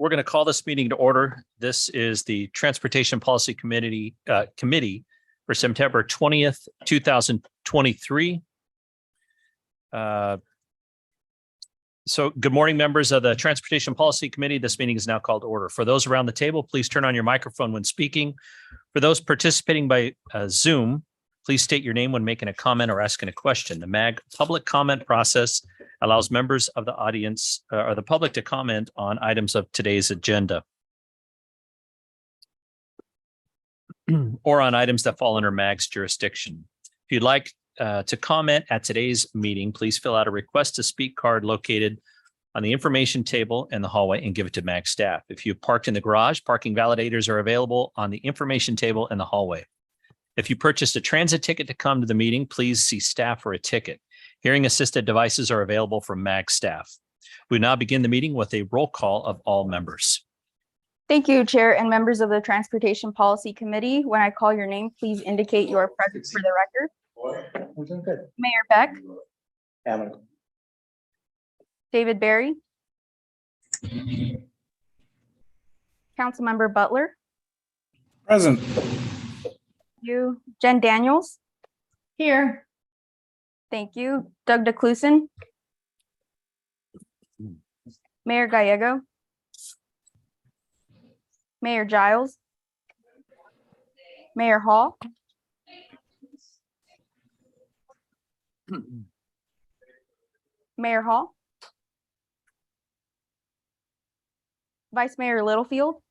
We're going to call this meeting to order. This is the Transportation Policy Committee for September 20th, 2023. So good morning, members of the Transportation Policy Committee. This meeting is now called to order. For those around the table, please turn on your microphone when speaking. For those participating by Zoom, please state your name when making a comment or asking a question. The MAG public comment process allows members of the audience or the public to comment on items of today's agenda or on items that fall under MAG's jurisdiction. If you'd like to comment at today's meeting, please fill out a request to speak card located on the information table in the hallway and give it to MAG staff. If you parked in the garage, parking validators are available on the information table in the hallway. If you purchased a transit ticket to come to the meeting, please see staff for a ticket. Hearing assisted devices are available from MAG staff. We now begin the meeting with a roll call of all members. Thank you, Chair and members of the Transportation Policy Committee. When I call your name, please indicate you are present for the record. Mayor Beck. David Barry. Councilmember Butler. Present. You, Jen Daniels. Here. Thank you. Doug DeCluson. Mayor Gallego. Mayor Giles. Mayor Hall. Mayor Hall. Vice Mayor Littlefield.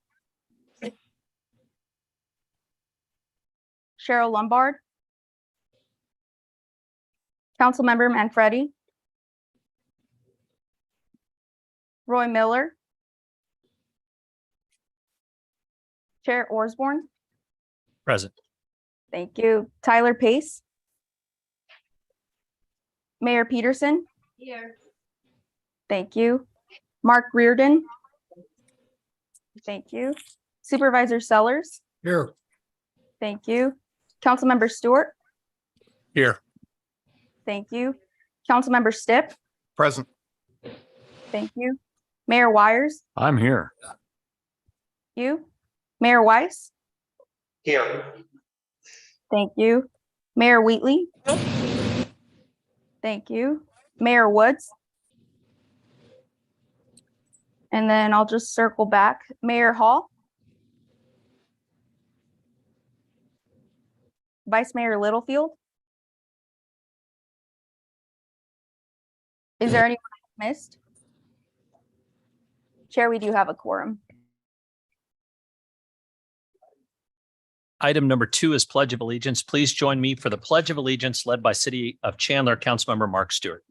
Cheryl Lombard. Councilmember Manfredi. Roy Miller. Chair Osborne. Present. Thank you. Tyler Pace. Mayor Peterson. Here. Thank you. Mark Reardon. Thank you. Supervisor Sellers. Here. Thank you. Councilmember Stewart. Here. Thank you. Councilmember Stipp. Present. Thank you. Mayor Wires. I'm here. You. Mayor Weiss. Here. Thank you. Mayor Wheatley. Thank you. Mayor Woods. And then I'll just circle back. Mayor Hall. Vice Mayor Littlefield. Is there anyone I missed? Chair, we do have a quorum. Item number 2 is Pledge of Allegiance. Please join me for the Pledge of Allegiance led by City of Chandler Councilmember Mark Stewart.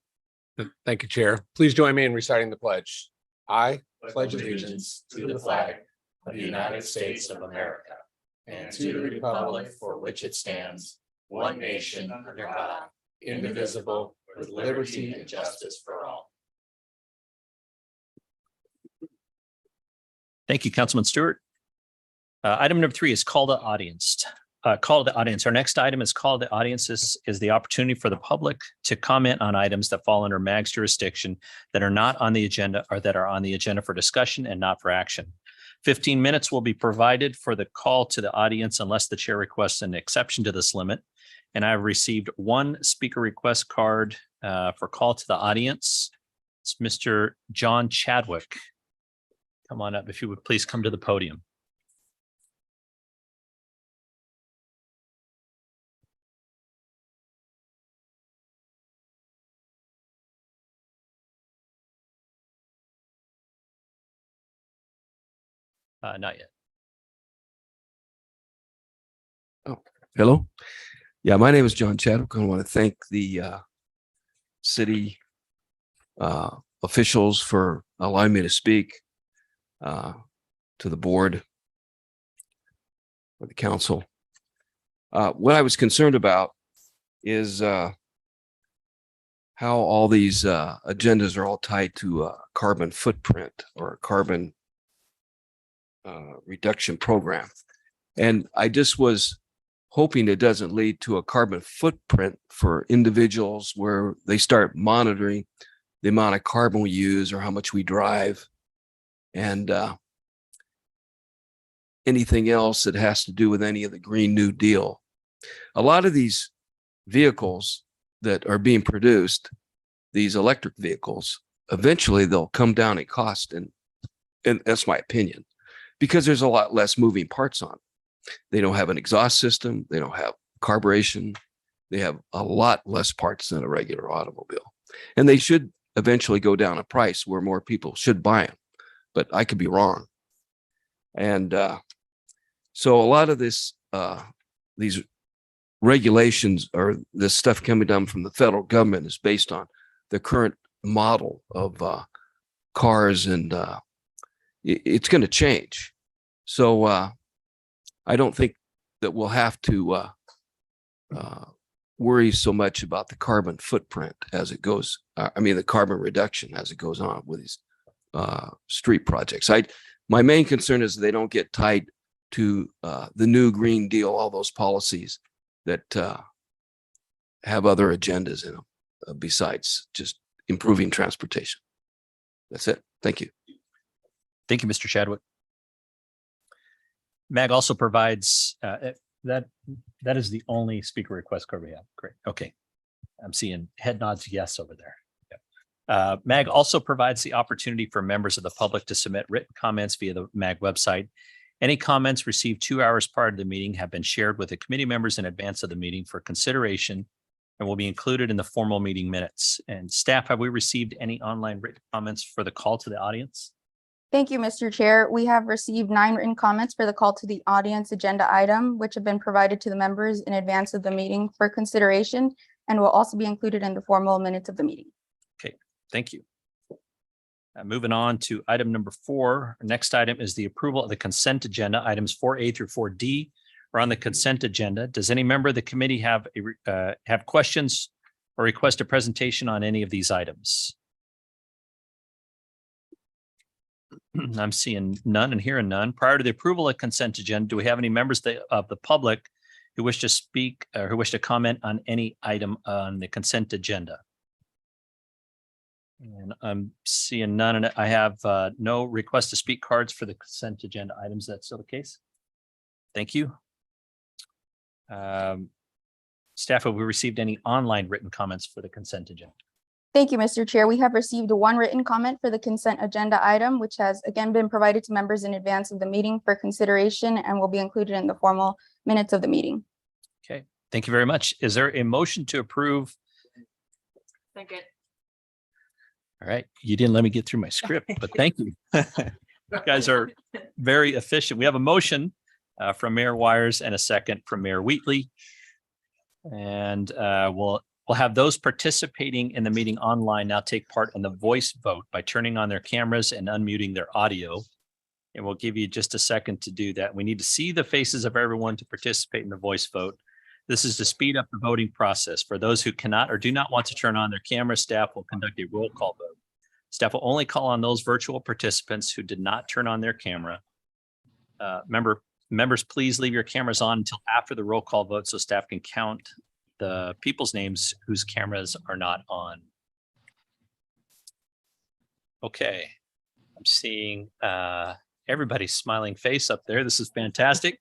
Thank you, Chair. Please join me in reciting the pledge. I pledge allegiance to the flag of the United States of America and to the republic for which it stands, one nation under God, indivisible, with liberty and justice for all. Thank you, Councilman Stewart. Item number 3 is call to audience. Call to the audience. Our next item is call to the audience. This is the opportunity for the public to comment on items that fall under MAG's jurisdiction that are not on the agenda or that are on the agenda for discussion and not for action. 15 minutes will be provided for the call to the audience unless the chair requests an exception to this limit. And I've received one speaker request card for call to the audience. It's Mr. John Chadwick. Come on up if you would please come to the podium. Not yet. Hello. Yeah, my name is John Chadwick. I want to thank the city officials for allowing me to speak to the board or the council. What I was concerned about is how all these agendas are all tied to a carbon footprint or a carbon reduction program. And I just was hoping it doesn't lead to a carbon footprint for individuals where they start monitoring the amount of carbon we use or how much we drive. And anything else that has to do with any of the Green New Deal. A lot of these vehicles that are being produced, these electric vehicles, eventually they'll come down in cost. And that's my opinion, because there's a lot less moving parts on them. They don't have an exhaust system. They don't have carburation. They have a lot less parts than a regular automobile. And they should eventually go down in price where more people should buy them. But I could be wrong. And so a lot of this, these regulations or this stuff coming down from the federal government is based on the current model of cars, and it's going to change. So I don't think that we'll have to worry so much about the carbon footprint as it goes. The carbon reduction as it goes on with these street projects. My main concern is they don't get tied to the new Green Deal, all those policies that have other agendas in them besides just improving transportation. That's it. Thank you. Thank you, Mr. Chadwick. MAG also provides that is the only speaker request card we have. Great. Okay. I'm seeing head nods yes over there. Yep. MAG also provides the opportunity for members of the public to submit written comments via the MAG website. Any comments received 2 hours prior to the meeting have been shared with the committee members in advance of the meeting for consideration and will be included in the formal meeting minutes. And staff, have we received any online written comments for the call to the audience? Thank you, Mr. Chair. We have received 9 written comments for the call to the audience agenda item, which have been provided to the members in advance of the meeting for consideration and will also be included in the formal minutes of the meeting. Okay, thank you. Moving on to item number 4. Our next item is the approval of the consent agenda. Items 4A through 4D are on the consent agenda. Does any member of the committee have questions or request a presentation on any of these items? I'm seeing none and hearing none. Prior to the approval of consent agenda, do we have any members of the public who wish to speak or who wish to comment on any item on the consent agenda? And I'm seeing none, and I have no request to speak cards for the consent agenda items. That's still the case. Thank you. Staff, have we received any online written comments for the consent agenda? Thank you, Mr. Chair. We have received 1 written comment for the consent agenda item, which has again been provided to members in advance of the meeting for consideration and will be included in the formal minutes of the meeting. Okay, thank you very much. Is there a motion to approve? Second. All right, you didn't let me get through my script, but thank you. You guys are very efficient. We have a motion from Mayor Wires and a second from Mayor Wheatley. And we'll have those participating in the meeting online now take part in the voice vote by turning on their cameras and unmuting their audio. And we'll give you just a second to do that. We need to see the faces of everyone to participate in the voice vote. This is to speed up the voting process. For those who cannot or do not want to turn on their camera, staff will conduct a roll call vote. Staff will only call on those virtual participants who did not turn on their camera. Members, please leave your cameras on until after the roll call vote so staff can count the people's names whose cameras are not on. Okay, I'm seeing everybody's smiling face up there. This is fantastic.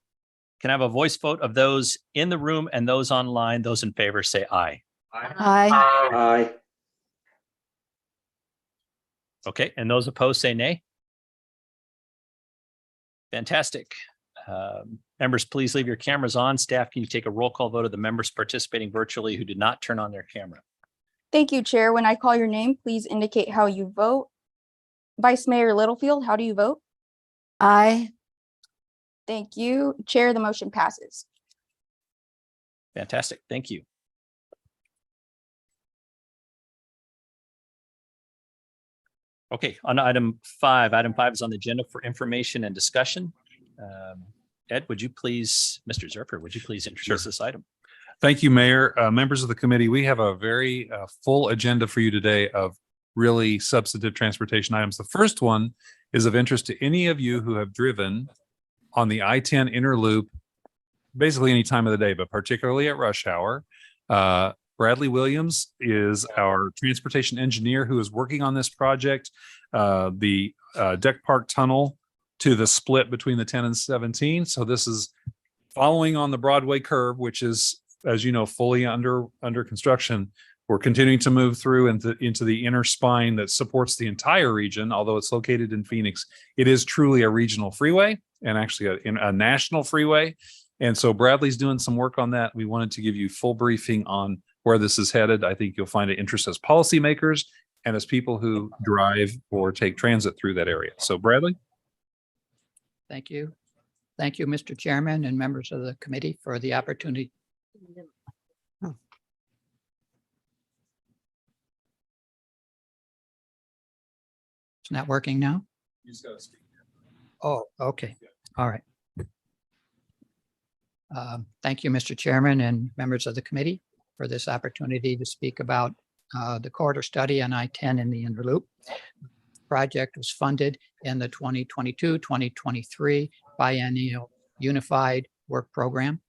Can I have a voice vote of those in the room and those online? Those in favor say aye. Aye. Aye. Okay, and those opposed say nay. Fantastic. Members, please leave your cameras on. Staff, can you take a roll call vote of the members participating virtually who did not turn on their camera? Thank you, Chair. When I call your name, please indicate how you vote. Vice Mayor Littlefield, how do you vote? Aye. Thank you. Chair, the motion passes. Fantastic. Thank you. Okay, on item 5. Item 5 is on the agenda for information and discussion. Ed, would you please, Mr. Zerfer, would you please introduce this item? Thank you, Mayor. Members of the committee, we have a very full agenda for you today of really substantive transportation items. The first one is of interest to any of you who have driven on the I-10 inner loop, basically any time of the day, but particularly at rush hour. Bradley Williams is our transportation engineer who is working on this project. The Deck Park Tunnel to the split between the 10 and 17. So this is following on the Broadway curve, which is, as you know, fully under construction. We're continuing to move through into the inner spine that supports the entire region, although it's located in Phoenix. It is truly a regional freeway and actually a national freeway. And so Bradley's doing some work on that. We wanted to give you full briefing on where this is headed. I think you'll find it interest as policymakers and as people who drive or take transit through that area. So Bradley? Thank you. Thank you, Mr. Chairman and members of the committee for the opportunity. It's not working now? Oh, okay. All right. Thank you, Mr. Chairman and members of the committee for this opportunity to speak about the corridor study on I-10 in the Inner Loop. Project was funded in the 2022-2023 biennial unified work program.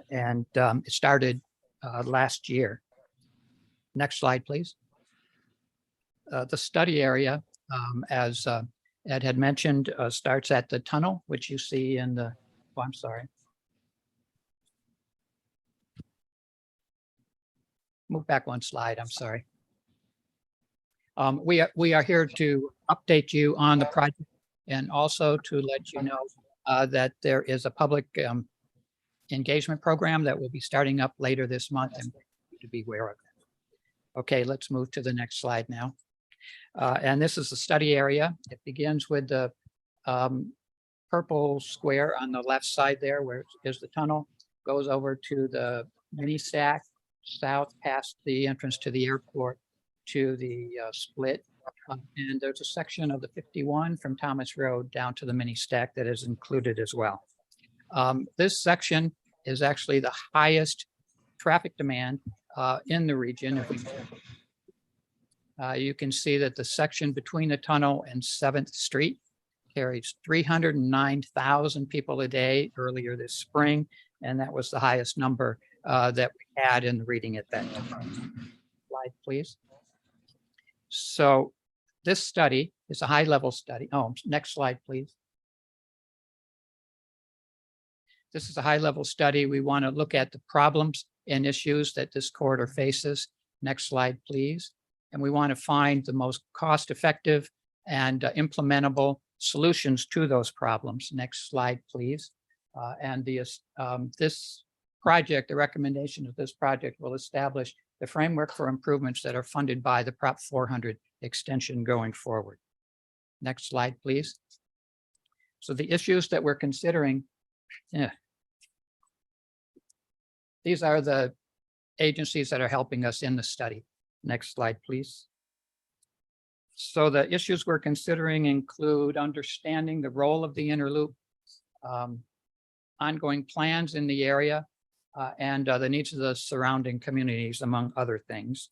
And it started last year. Next slide, please. The study area, as Ed had mentioned, starts at the tunnel, which you see in the, oh, I'm sorry. Move back one slide, I'm sorry. We are here to update you on the project and also to let you know that there is a public engagement program that will be starting up later this month and to be aware of that. Okay, let's move to the next slide now. And this is the study area. It begins with the purple square on the left side there where is the tunnel, goes over to the mini stack south past the entrance to the airport to the split. And there's a section of the 51 from Thomas Road down to the mini stack that is included as well. This section is actually the highest traffic demand in the region. If we, you can see that the section between the tunnel and 7th Street carries 309,000 people a day earlier this spring. And that was the highest number that we had in the reading at that time. Slide, please. So this study is a high-level study. Oh, next slide, please. This is a high-level study. We want to look at the problems and issues that this corridor faces. Next slide, please. And we want to find the most cost-effective and implementable solutions to those problems. Next slide, please. And this project, the recommendation of this project will establish the framework for improvements that are funded by the Prop 400 extension going forward. Next slide, please. So the issues that we're considering, these are the agencies that are helping us in the study. Next slide, please. So the issues we're considering include understanding the role of the inner loop, ongoing plans in the area, and the needs of the surrounding communities, among other things.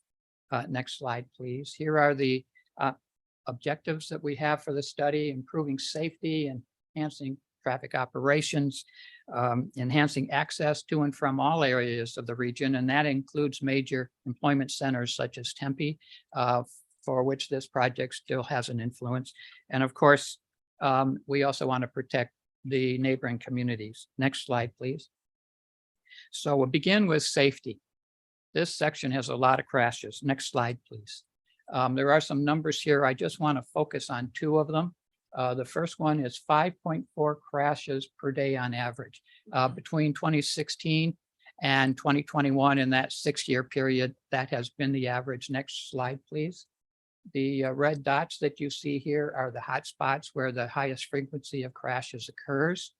Next slide, please. Here are the objectives that we have for the study: improving safety, enhancing traffic operations, enhancing access to and from all areas of the region, and that includes major employment centers such as Tempe, for which this project still has an influence. And of course, we also want to protect the neighboring communities. Next slide, please. So we'll begin with safety. This section has a lot of crashes. Next slide, please. There are some numbers here. I just want to focus on two of them. The first one is 5.4 crashes per day on average between 2016 and 2021. In that 6-year period, that has been the average. Next slide, please. The red dots that you see here are the hot spots where the highest frequency of crashes occurs.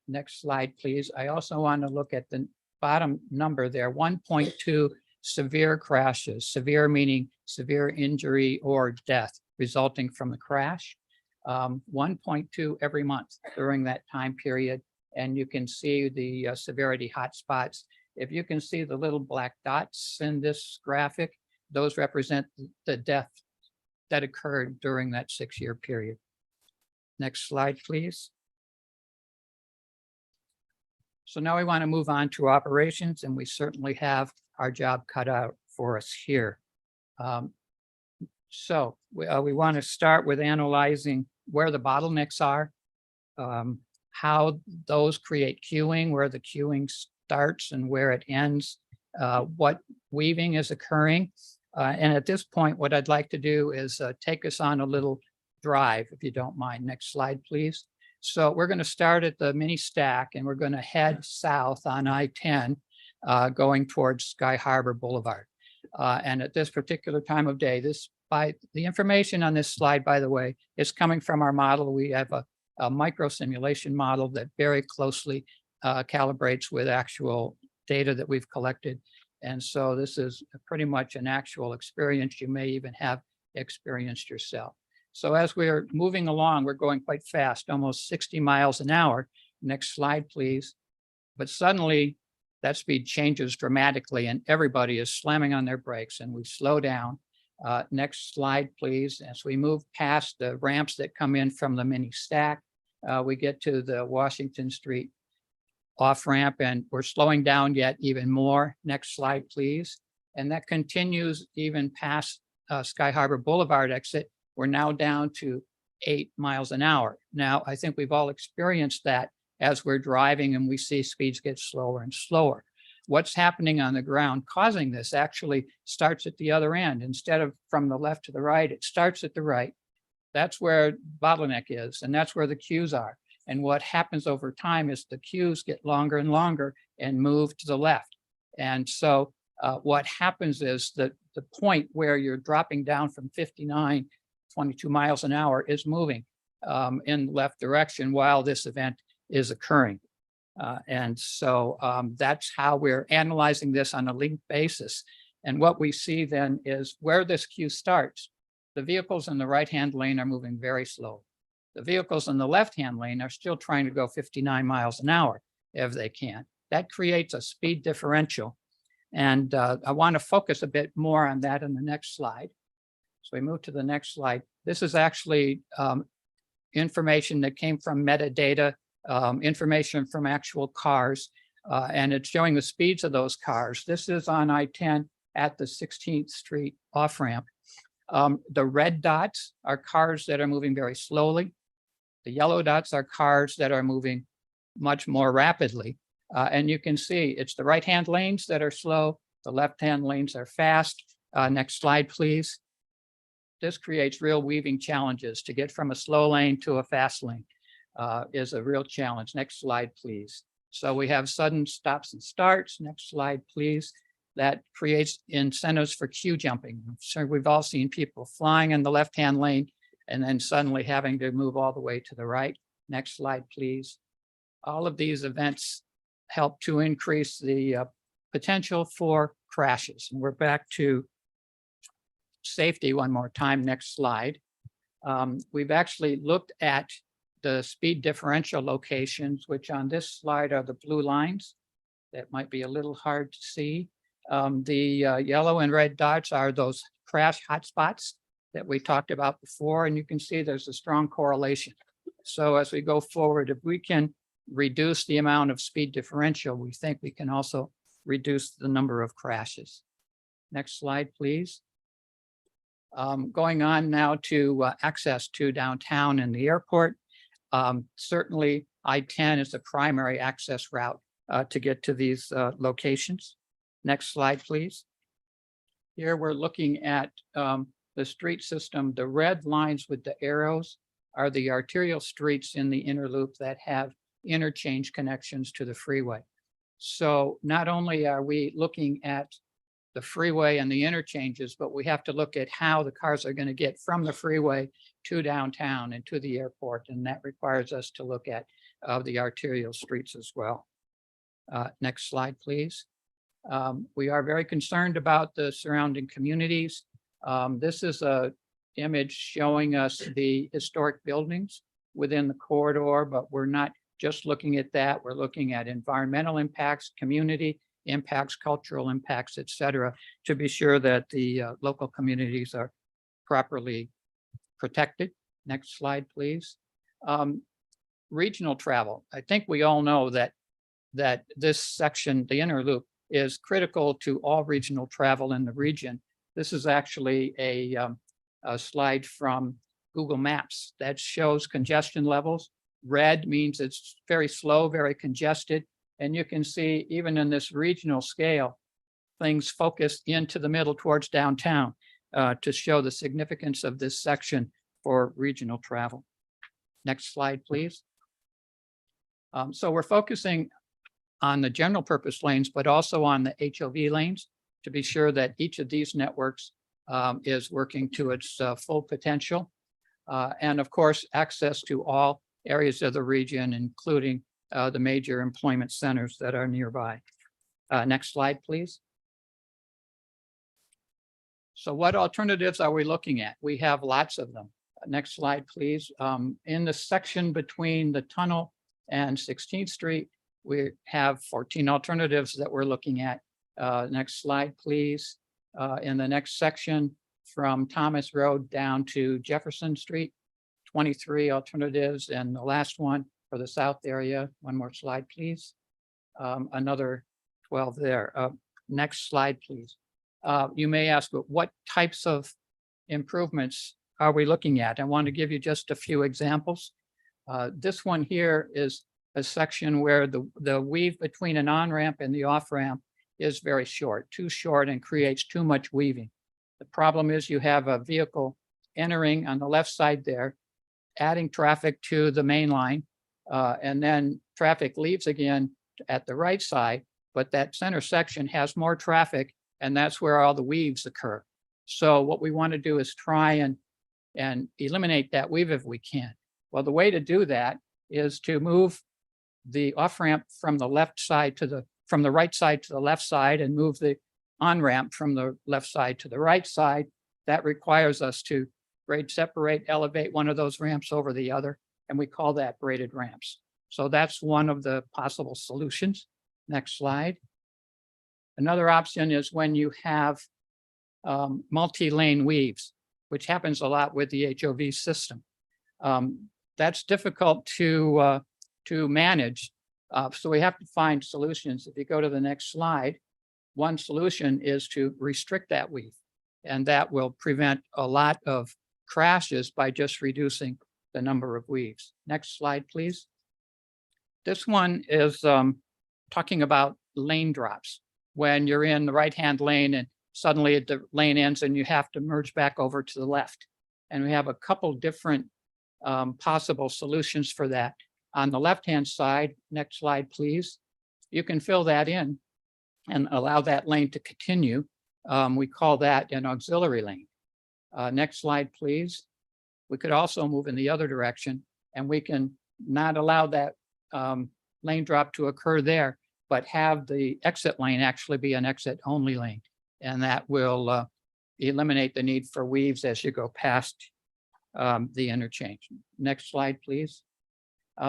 Next slide, please. I also want to look at the bottom number there, 1.2 severe crashes, severe meaning severe injury or death resulting from the crash, 1.2 every month during that time period. And you can see the severity hotspots. If you can see the little black dots in this graphic, those represent the death that occurred during that 6-year period. Next slide, please. So now we want to move on to operations, and we certainly have our job cut out for us here. So we want to start with analyzing where the bottlenecks are, how those create queuing, where the queuing starts and where it ends, what weaving is occurring. And at this point, what I'd like to do is take us on a little drive, if you don't mind. Next slide, please. So we're going to start at the mini stack and we're going to head south on I-10, going towards Sky Harbor Boulevard. And at this particular time of day, the information on this slide, by the way, is coming from our model. We have a micro simulation model that very closely calibrates with actual data that we've collected. And so this is pretty much an actual experience. You may even have experienced yourself. So as we're moving along, we're going quite fast, almost 60 miles an hour. Next slide, please. But suddenly that speed changes dramatically and everybody is slamming on their brakes and we slow down. Next slide, please. As we move past the ramps that come in from the mini stack, we get to the Washington Street off ramp and we're slowing down yet even more. Next slide, please. And that continues even past Sky Harbor Boulevard exit. We're now down to 8 miles an hour. Now, I think we've all experienced that as we're driving and we see speeds get slower and slower. What's happening on the ground causing this actually starts at the other end. Instead of from the left to the right, it starts at the right. That's where bottleneck is, and that's where the queues are. And what happens over time is the queues get longer and longer and move to the left. And so what happens is that the point where you're dropping down from 59, 22 miles an hour is moving in the left direction while this event is occurring. And so that's how we're analyzing this on a linked basis. And what we see then is where this queue starts, the vehicles in the right-hand lane are moving very slow. The vehicles in the left-hand lane are still trying to go 59 miles an hour if they can. That creates a speed differential. And I want to focus a bit more on that in the next slide. So we move to the next slide. This is actually information that came from metadata, information from actual cars, and it's showing the speeds of those cars. This is on I-10 at the 16th Street off-ramp. The red dots are cars that are moving very slowly. The yellow dots are cars that are moving much more rapidly. And you can see it's the right-hand lanes that are slow. The left-hand lanes are fast. Next slide, please. This creates real weaving challenges. To get from a slow lane to a fast lane is a real challenge. Next slide, please. So we have sudden stops and starts. Next slide, please. That creates incentives for queue jumping. So we've all seen people flying in the left-hand lane and then suddenly having to move all the way to the right. Next slide, please. All of these events help to increase the potential for crashes. And we're back to safety one more time. Next slide. We've actually looked at the speed differential locations, which on this slide are the blue lines. That might be a little hard to see. The yellow and red dots are those crash hotspots that we talked about before, and you can see there's a strong correlation. So as we go forward, if we can reduce the amount of speed differential, we think we can also reduce the number of crashes. Next slide, please. Going on now to access to downtown and the airport. Certainly I-10 is the primary access route to get to these locations. Next slide, please. Here we're looking at the street system. The red lines with the arrows are the arterial streets in the inner loop that have interchange connections to the freeway. So not only are we looking at the freeway and the interchanges, but we have to look at how the cars are going to get from the freeway to downtown and to the airport. And that requires us to look at the arterial streets as well. Next slide, please. We are very concerned about the surrounding communities. This is an image showing us the historic buildings within the corridor, but we're not just looking at that. We're looking at environmental impacts, community impacts, cultural impacts, et cetera, to be sure that the local communities are properly protected. Next slide, please. Regional travel. I think we all know that this section, the inner loop, is critical to all regional travel in the region. This is actually a slide from Google Maps that shows congestion levels. Red means it's very slow, very congested. And you can see even in this regional scale, things focus into the middle towards downtown to show the significance of this section for regional travel. Next slide, please. So we're focusing on the general purpose lanes, but also on the HOV lanes to be sure that each of these networks is working to its full potential. And of course, access to all areas of the region, including the major employment centers that are nearby. Next slide, please. So what alternatives are we looking at? We have lots of them. Next slide, please. In the section between the tunnel and 16th Street, we have 14 alternatives that we're looking at. Next slide, please. In the next section from Thomas Road down to Jefferson Street, 23 alternatives. And the last one for the south area, one more slide, please. Another 12 there. Next slide, please. You may ask, but what types of improvements are we looking at? I want to give you just a few examples. This one here is a section where the weave between an on-ramp and the off-ramp is very short, too short, and creates too much weaving. The problem is you have a vehicle entering on the left side there, adding traffic to the main line, and then traffic leaves again at the right side, but that center section has more traffic, and that's where all the weaves occur. So what we want to do is try and eliminate that weave if we can. Well, the way to do that is to move the off-ramp from the left side to from the right side to the left side, and move the on-ramp from the left side to the right side. That requires us to grade separate, elevate one of those ramps over the other, and we call that graded ramps. So that's one of the possible solutions. Next slide. Another option is when you have multi-lane weaves, which happens a lot with the HOV system. That's difficult to manage. So we have to find solutions. If you go to the next slide, one solution is to restrict that weave, and that will prevent a lot of crashes by just reducing the number of weaves. Next slide, please. This one is talking about lane drops. When you're in the right-hand lane and suddenly the lane ends and you have to merge back over to the left. And we have a couple different possible solutions for that. On the left-hand side, next slide, please, you can fill that in and allow that lane to continue. We call that an auxiliary lane. Next slide, please. We could also move in the other direction, and we can not allow that lane drop to occur there, but have the exit lane actually be an exit-only lane. And that will eliminate the need for weaves as you go past the interchange. Next slide, please.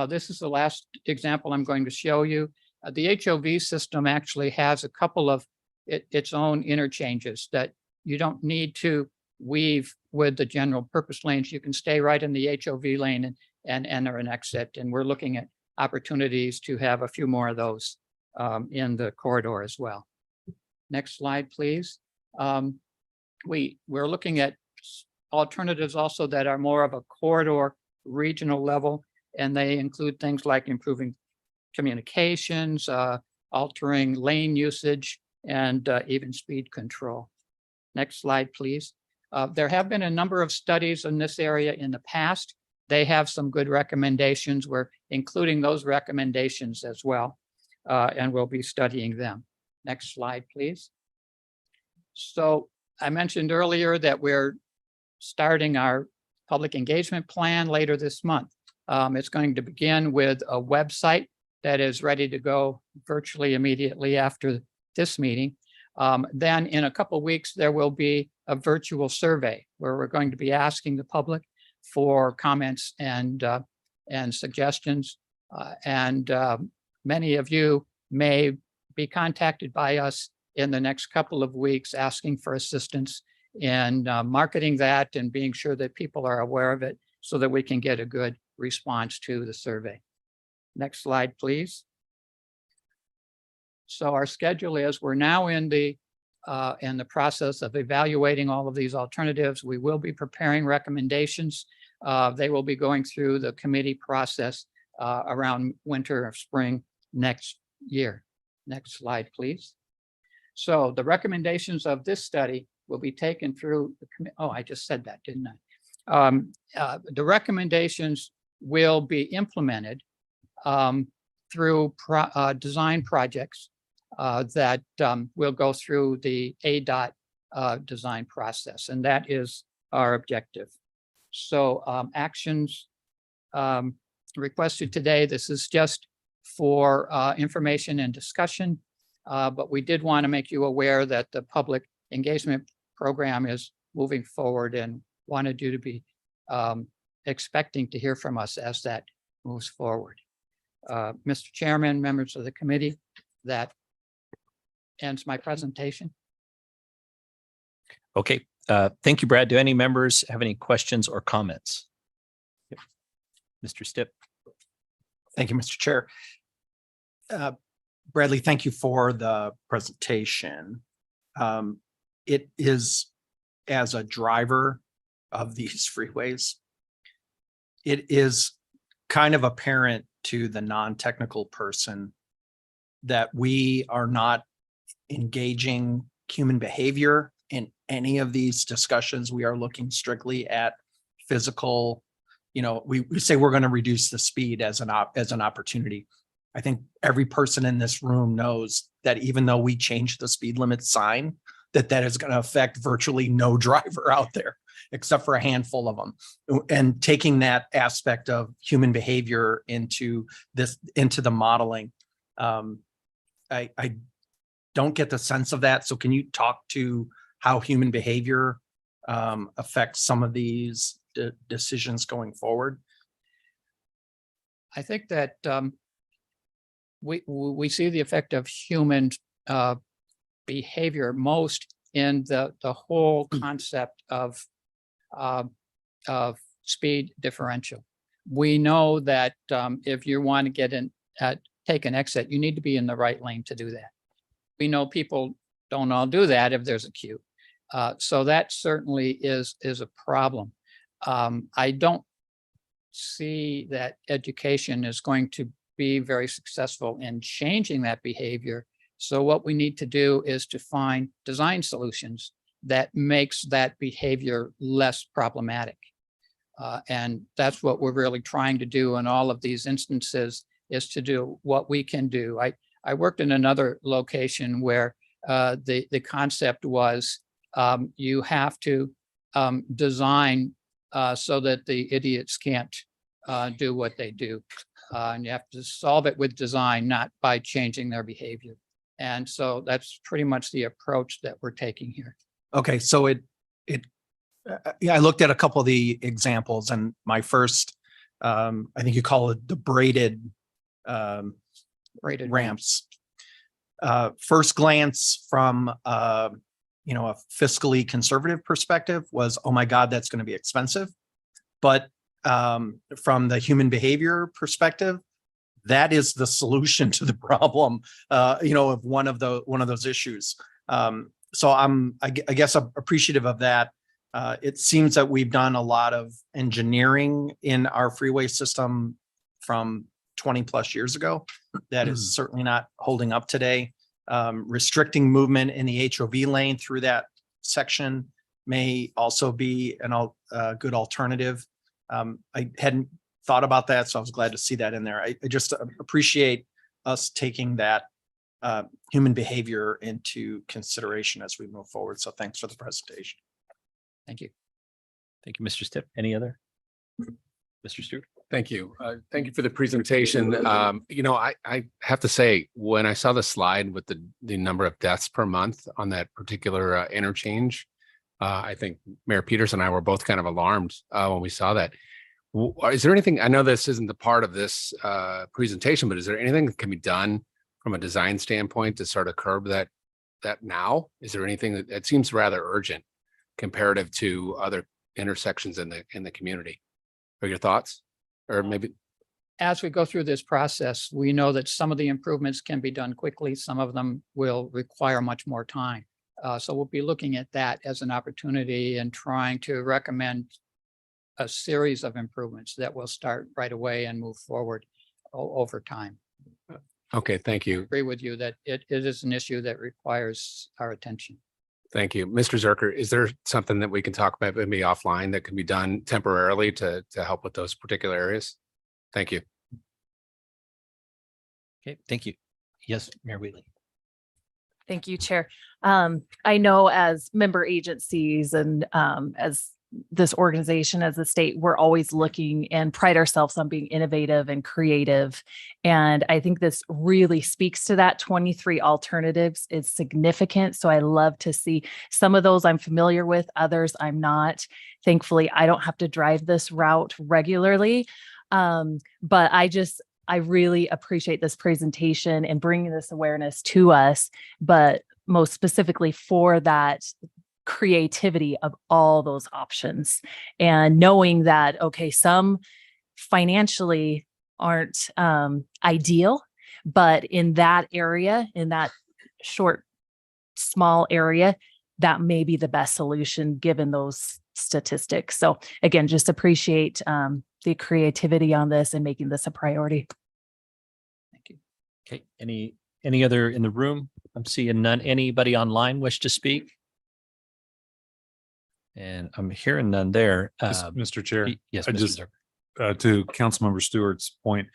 This is the last example I'm going to show you. The HOV system actually has a couple of its own interchanges that you don't need to weave with the general purpose lanes. You can stay right in the HOV lane and enter an exit. And we're looking at opportunities to have a few more of those in the corridor as well. Next slide, please. We're looking at alternatives also that are more of a corridor regional level, and they include things like improving communications, altering lane usage, and even speed control. Next slide, please. There have been a number of studies in this area in the past. They have some good recommendations. We're including those recommendations as well, and we'll be studying them. Next slide, please. So I mentioned earlier that we're starting our public engagement plan later this month. It's going to begin with a website that is ready to go virtually immediately after this meeting. Then in a couple of weeks, there will be a virtual survey where we're going to be asking the public for comments and suggestions. Many of you may be contacted by us in the next couple of weeks asking for assistance in marketing that and being sure that people are aware of it so that we can get a good response to the survey. Next slide, please. So our schedule is we're now in the process of evaluating all of these alternatives. We will be preparing recommendations They will be going through the committee process around winter or spring next year. Next slide, please. So the recommendations of this study will be taken through oh, I just said that, didn't I? The recommendations will be implemented through design projects that will go through the ADOT design process, and that is our objective. So actions requested today, this is just for information and discussion, but we did want to make you aware that the public engagement program is moving forward and wanted you to be expecting to hear from us as that moves forward. Mr. Chairman, members of the committee, that ends my presentation. Okay, thank you, Brad. Do any members have any questions or comments? Yep. Mr. Stipp? Thank you, Mr. Chair. Bradley, thank you for the presentation. It is, as a driver of these freeways, it is kind of apparent to the non-technical person that we are not engaging human behavior in any of these discussions. We are looking strictly at physical, we say we're going to reduce the speed as an opportunity. I think every person in this room knows that even though we change the speed limit sign, that is going to affect virtually no driver out there, except for a handful of them. And taking that aspect of human behavior into the modeling, I don't get the sense of that. So can you talk to how human behavior affects some of these decisions going forward? I think that we see the effect of human behavior most in the whole concept of speed differential. We know that if you want to get in take an exit, you need to be in the right lane to do that. We know people don't all do that if there's a queue. So that certainly is a problem. I don't see that education is going to be very successful in changing that behavior. So what we need to do is to find design solutions that makes that behavior less problematic. And that's what we're really trying to do in all of these instances, is to do what we can do. I worked in another location where the concept was you have to design so that the idiots can't do what they do. And you have to solve it with design, not by changing their behavior. And so that's pretty much the approach that we're taking here. Okay, so I looked at a couple of the examples, and my first, I think you call it the braided ramps. First glance from a fiscally conservative perspective was, oh my God, that's going to be expensive. But from the human behavior perspective, that is the solution to the problem, of one of those issues. So I guess I'm appreciative of that. It seems that we've done a lot of engineering in our freeway system from 20 plus years ago. That is certainly not holding up today. Restricting movement in the HOV lane through that section may also be a good alternative. I hadn't thought about that, so I was glad to see that in there. I just appreciate us taking that human behavior into consideration as we move forward. So thanks for the presentation. Thank you. Thank you, Mr. Stipp. Any other? Mr. Stewart? Thank you. Thank you for the presentation. I have to say, when I saw the slide with the number of deaths per month on that particular interchange, I think Mayor Peters and I were both kind of alarmed when we saw that. Is there anything, I know this isn't the part of this presentation, but is there anything that can be done from a design standpoint to sort of curb that now? Is there anything that seems rather urgent comparative to other intersections in the community? Are your thoughts? Or maybe as we go through this process, we know that some of the improvements can be done quickly. Some of them will require much more time. So we'll be looking at that as an opportunity and trying to recommend a series of improvements that will start right away and move forward over time. Okay, thank you. Agree with you that it is an issue that requires our attention. Thank you. Mr. Zerker, is there something that we can talk about maybe offline that can be done temporarily to help with those particular areas? Thank you. Okay, thank you. Yes, Mayor Wheatley. Thank you, Chair. I know as member agencies and as this organization, as a state, we're always looking and pride ourselves on being innovative and creative. And I think this really speaks to that. 23 alternatives is significant. So I love to see some of those I'm familiar with, others I'm not. Thankfully, I don't have to drive this route regularly. But I really appreciate this presentation and bringing this awareness to us, but most specifically for that creativity of all those options and knowing that, okay, some financially aren't ideal, but in that area, in that short, small area, that may be the best solution given those statistics. So again, just appreciate the creativity on this and making this a priority. Thank you. Okay, any other in the room? I'm seeing none. Anybody online wish to speak? And I'm hearing none there. Mr. Chair, Yes, I Mr. just- Zucker. to Councilmember Stewart's point,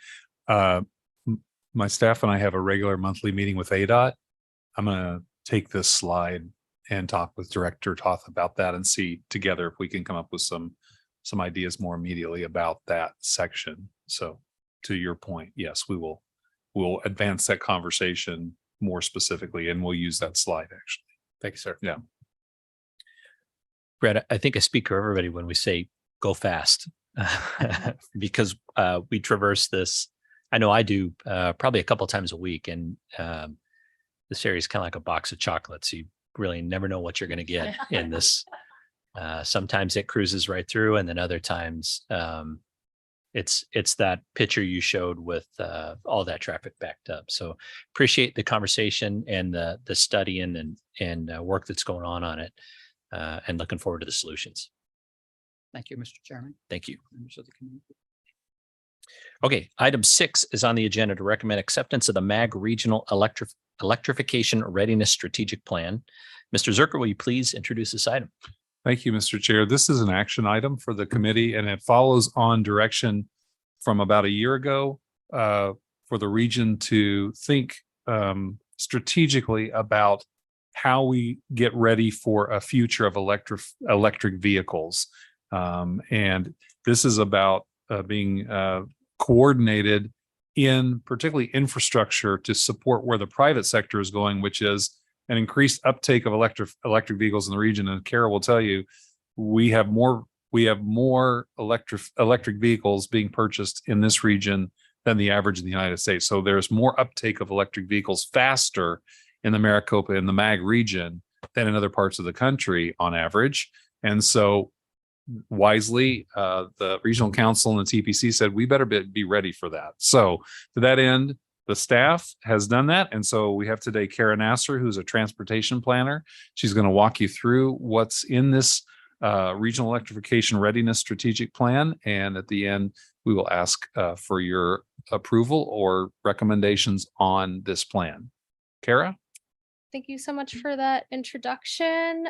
my staff and I have a regular monthly meeting with ADOT. I'm going to take this slide and talk with Director Toth about that and see together if we can come up with some ideas more immediately about that section. So to your point, yes, we'll advance that conversation more specifically, and we'll use that slide actually. Thank you, sir. Yeah. Brett, I think I speak for everybody when we say go fast because we traverse this. I know I do probably a couple of times a week, and this area is kind of like a box of chocolates. You really never know what you're going to get in this. Sometimes it cruises right through, and then other times it's that picture you showed with all that traffic backed up. So appreciate the conversation and the studying and work that's going on it. And looking forward to the solutions. Thank you, Mr. Chairman. Thank you. Members of the community. Okay, item 6 is on the agenda to recommend acceptance of the MAG Regional Electrification Readiness Strategic Plan. Mr. Zerker, will you please introduce this item? Thank you, Mr. Chair. This is an action item for the committee, and it follows on direction from about a year ago for the region to think strategically about how we get ready for a future of electric vehicles. And this is about being coordinated in particularly infrastructure to support where the private sector is going, which is an increased uptake of electric vehicles in the region. And Kara will tell you, we have more electric vehicles being purchased in this region than the average in the United States. So there's more uptake of electric vehicles faster in the Maricopa and the MAG region than in other parts of the country on average. And so wisely, the regional council and the TPC said, we better be ready for that. So to that end, the staff has done that. And so we have today Kara Nasser, who's a transportation planner. She's going to walk you through what's in this regional electrification readiness strategic plan. And at the end, we will ask for your approval or recommendations on this plan. Kara? Thank you so much for that introduction.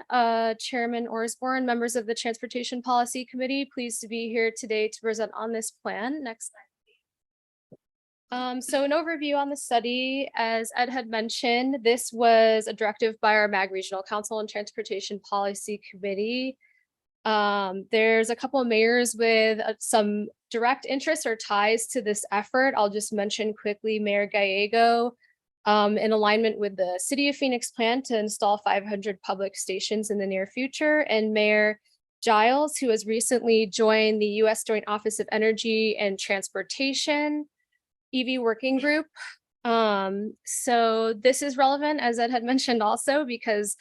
Chairman Orsborn, members of the Transportation Policy Committee, pleased to be here today to present on this plan. Next slide. So an overview on the study, as Ed had mentioned, this was a directive by our MAG Regional Council and Transportation Policy Committee. There's a couple of mayors with some direct interest or ties to this effort. I'll just mention quickly Mayor Gallego, in alignment with the City of Phoenix plan to install 500 public stations in the near future, and Mayor Giles, who has recently joined the U.S. Joint Office of Energy and Transportation EV Working Group. So this is relevant, as Ed had mentioned also, because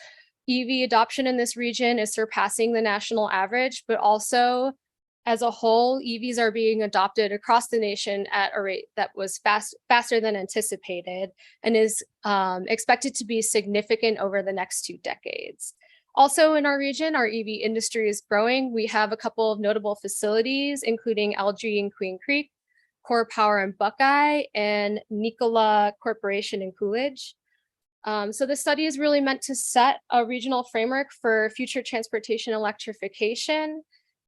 EV adoption in this region is surpassing the national average, but also as a whole, EVs are being adopted across the nation at a rate that was faster than anticipated and is expected to be significant over the next 2 decades. Also in our region, our EV industry is growing. We have a couple of notable facilities, including LG in Queen Creek, Core Power in Buckeye, and Nikola Corporation in Coolidge. So the study is really meant to set a regional framework for future transportation electrification,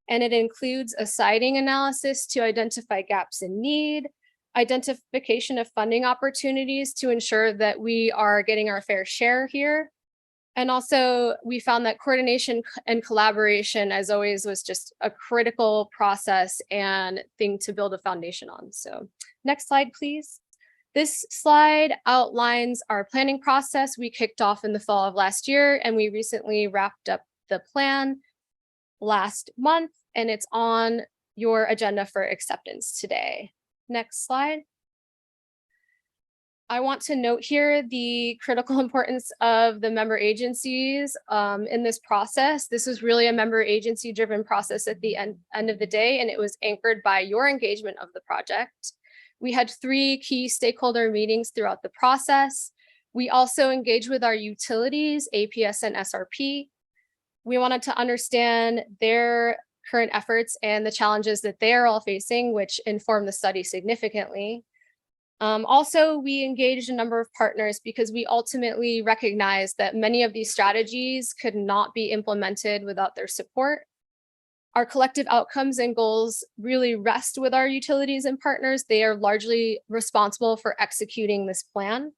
and it includes a siting analysis to identify gaps in need, identification of funding opportunities to ensure that we are getting our fair share here. And also we found that coordination and collaboration, as always, was just a critical process and thing to build a foundation on. So next slide, please. This slide outlines our planning process. We kicked off in the fall of last year, and we recently wrapped up the plan last month, and it's on your agenda for acceptance today. Next slide. I want to note here the critical importance of the member agencies in this process. This is really a member agency driven process at the end of the day, and it was anchored by your engagement of the project. We had 3 key stakeholder meetings throughout the process. We also engaged with our utilities, APS and SRP. We wanted to understand their current efforts and the challenges that they are all facing, which inform the study significantly. Also, we engaged a number of partners because we ultimately recognized that many of these strategies could not be implemented without their support. Our collective outcomes and goals really rest with our utilities and partners. They are largely responsible for executing this plan.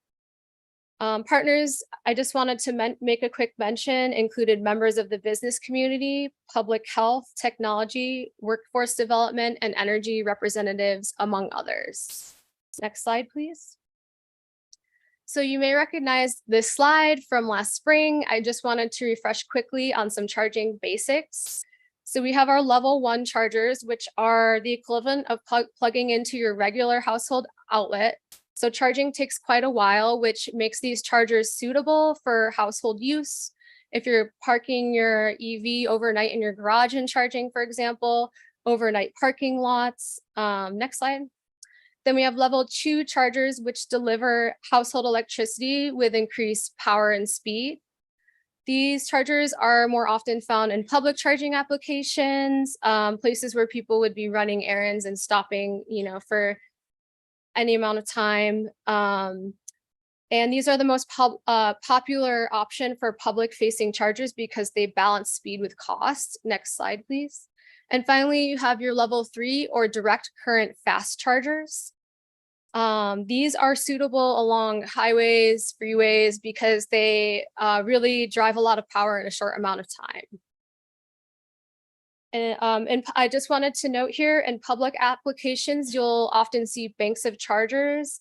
Partners, I just wanted to make a quick mention, included members of the business community, public health, technology, workforce development, and energy representatives, among others. Next slide, please. So you may recognize this slide from last spring. I just wanted to refresh quickly on some charging basics. So we have our level 1 chargers, which are the equivalent of plugging into your regular household outlet. So charging takes quite a while, which makes these chargers suitable for household use. If you're parking your EV overnight in your garage and charging, for example, overnight parking lots. Next slide. Then we have level 2 chargers, which deliver household electricity with increased power and speed. These chargers are more often found in public charging applications, places where people would be running errands and stopping, for any amount of time. And these are the most popular option for public facing chargers because they balance speed with cost. Next slide, please. And finally, you have your level 3 or direct current fast chargers. These are suitable along highways, freeways, because they really drive a lot of power in a short amount of time. And I just wanted to note here, in public applications, you'll often see banks of chargers.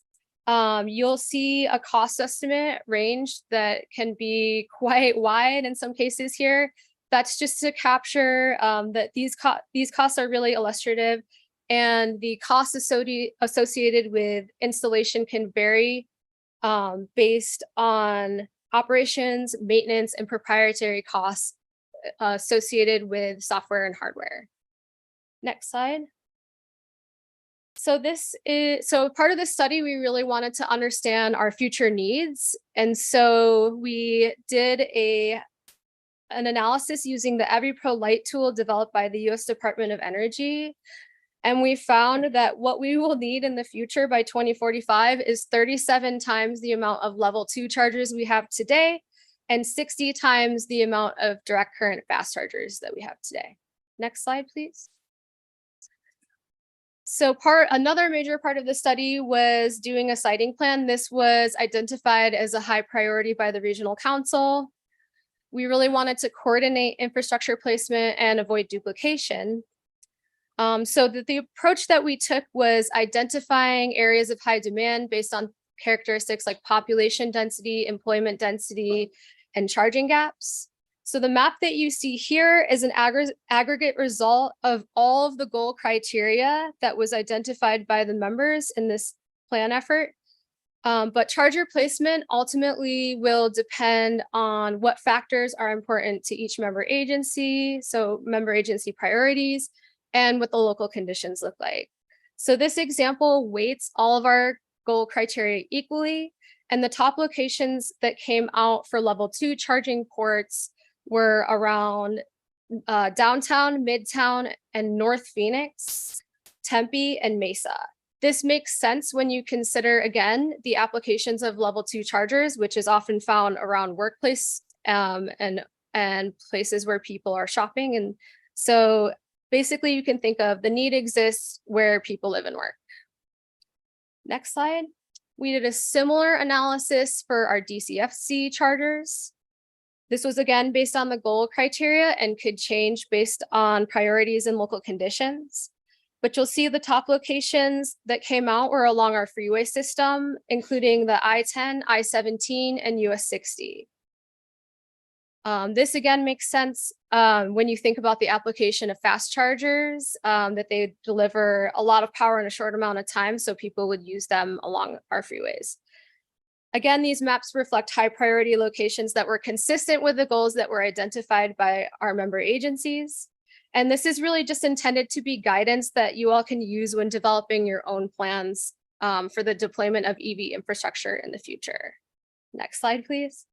You'll see a cost estimate range that can be quite wide in some cases here. That's just to capture that these costs are really illustrative, and the costs associated with installation can vary based on operations, maintenance, and proprietary costs associated with software and hardware. Next slide. So part of this study, we really wanted to understand our future needs. And so we did an analysis using the EveryPro Lite tool developed by the US Department of Energy. And we found that what we will need in the future by 2045 is 37 times the amount of level 2 chargers we have today, and 60 times the amount of direct current fast chargers that we have today. Next slide, please. So another major part of the study was doing a siting plan. This was identified as a high priority by the regional council. We really wanted to coordinate infrastructure placement and avoid duplication. So the approach that we took was identifying areas of high demand based on characteristics like population density, employment density, and charging gaps. So the map that you see here is an aggregate result of all of the goal criteria that was identified by the members in this plan effort. But charger placement ultimately will depend on what factors are important to each member agency, so member agency priorities, and what the local conditions look like. So this example weights all of our goal criteria equally, and the top locations that came out for level 2 charging ports were around downtown, midtown, and North Phoenix, Tempe, and Mesa. This makes sense when you consider, again, the applications of level 2 chargers, which is often found around workplace and places where people are shopping. And so basically you can think of the need exists where people live and work. Next slide. We did a similar analysis for our DCFC chargers. This was again based on the goal criteria and could change based on priorities and local conditions. But you'll see the top locations that came out were along our freeway system, including the I-10, I-17, and US 60. This again makes sense when you think about the application of fast chargers, that they deliver a lot of power in a short amount of time, so people would use them along our freeways. Again, these maps reflect high priority locations that were consistent with the goals that were identified by our member agencies. And this is really just intended to be guidance that you all can use when developing your own plans for the deployment of EV infrastructure in the future. Next slide, please.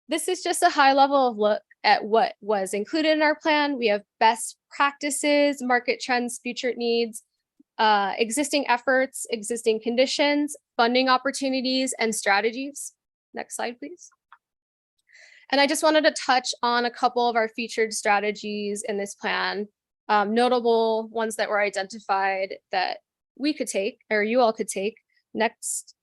This is just a high level of look at what was included in our plan. We have best practices, market trends, future needs, existing efforts, existing conditions, funding opportunities, and strategies. Next slide, please. And I just wanted to touch on a couple of our featured strategies in this plan, notable ones that were identified that we could take, or you all could take. Next.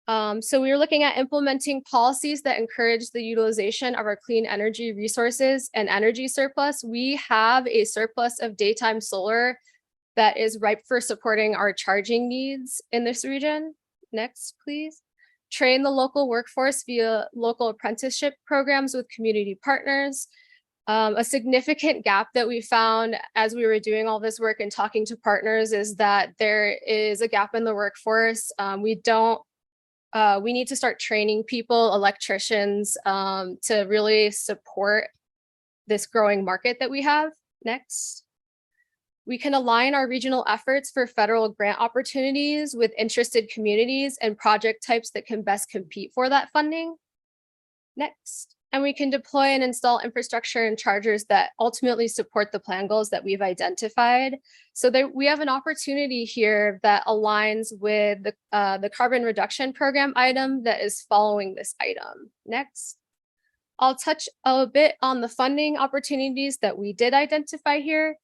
So we were looking at implementing policies that encourage the utilization of our clean energy resources and energy surplus. We have a surplus of daytime solar that is ripe for supporting our charging needs in this region. Next, please. Train the local workforce via local apprenticeship programs with community partners. A significant gap that we found as we were doing all this work and talking to partners is that there is a gap in the workforce. We need to start training people, electricians, to really support this growing market that we have. Next. We can align our regional efforts for federal grant opportunities with interested communities and project types that can best compete for that funding. Next. And we can deploy and install infrastructure and chargers that ultimately support the plan goals that we've identified. So we have an opportunity here that aligns with the carbon reduction program item that is following this item. Next. I'll touch a bit on the funding opportunities that we did identify here.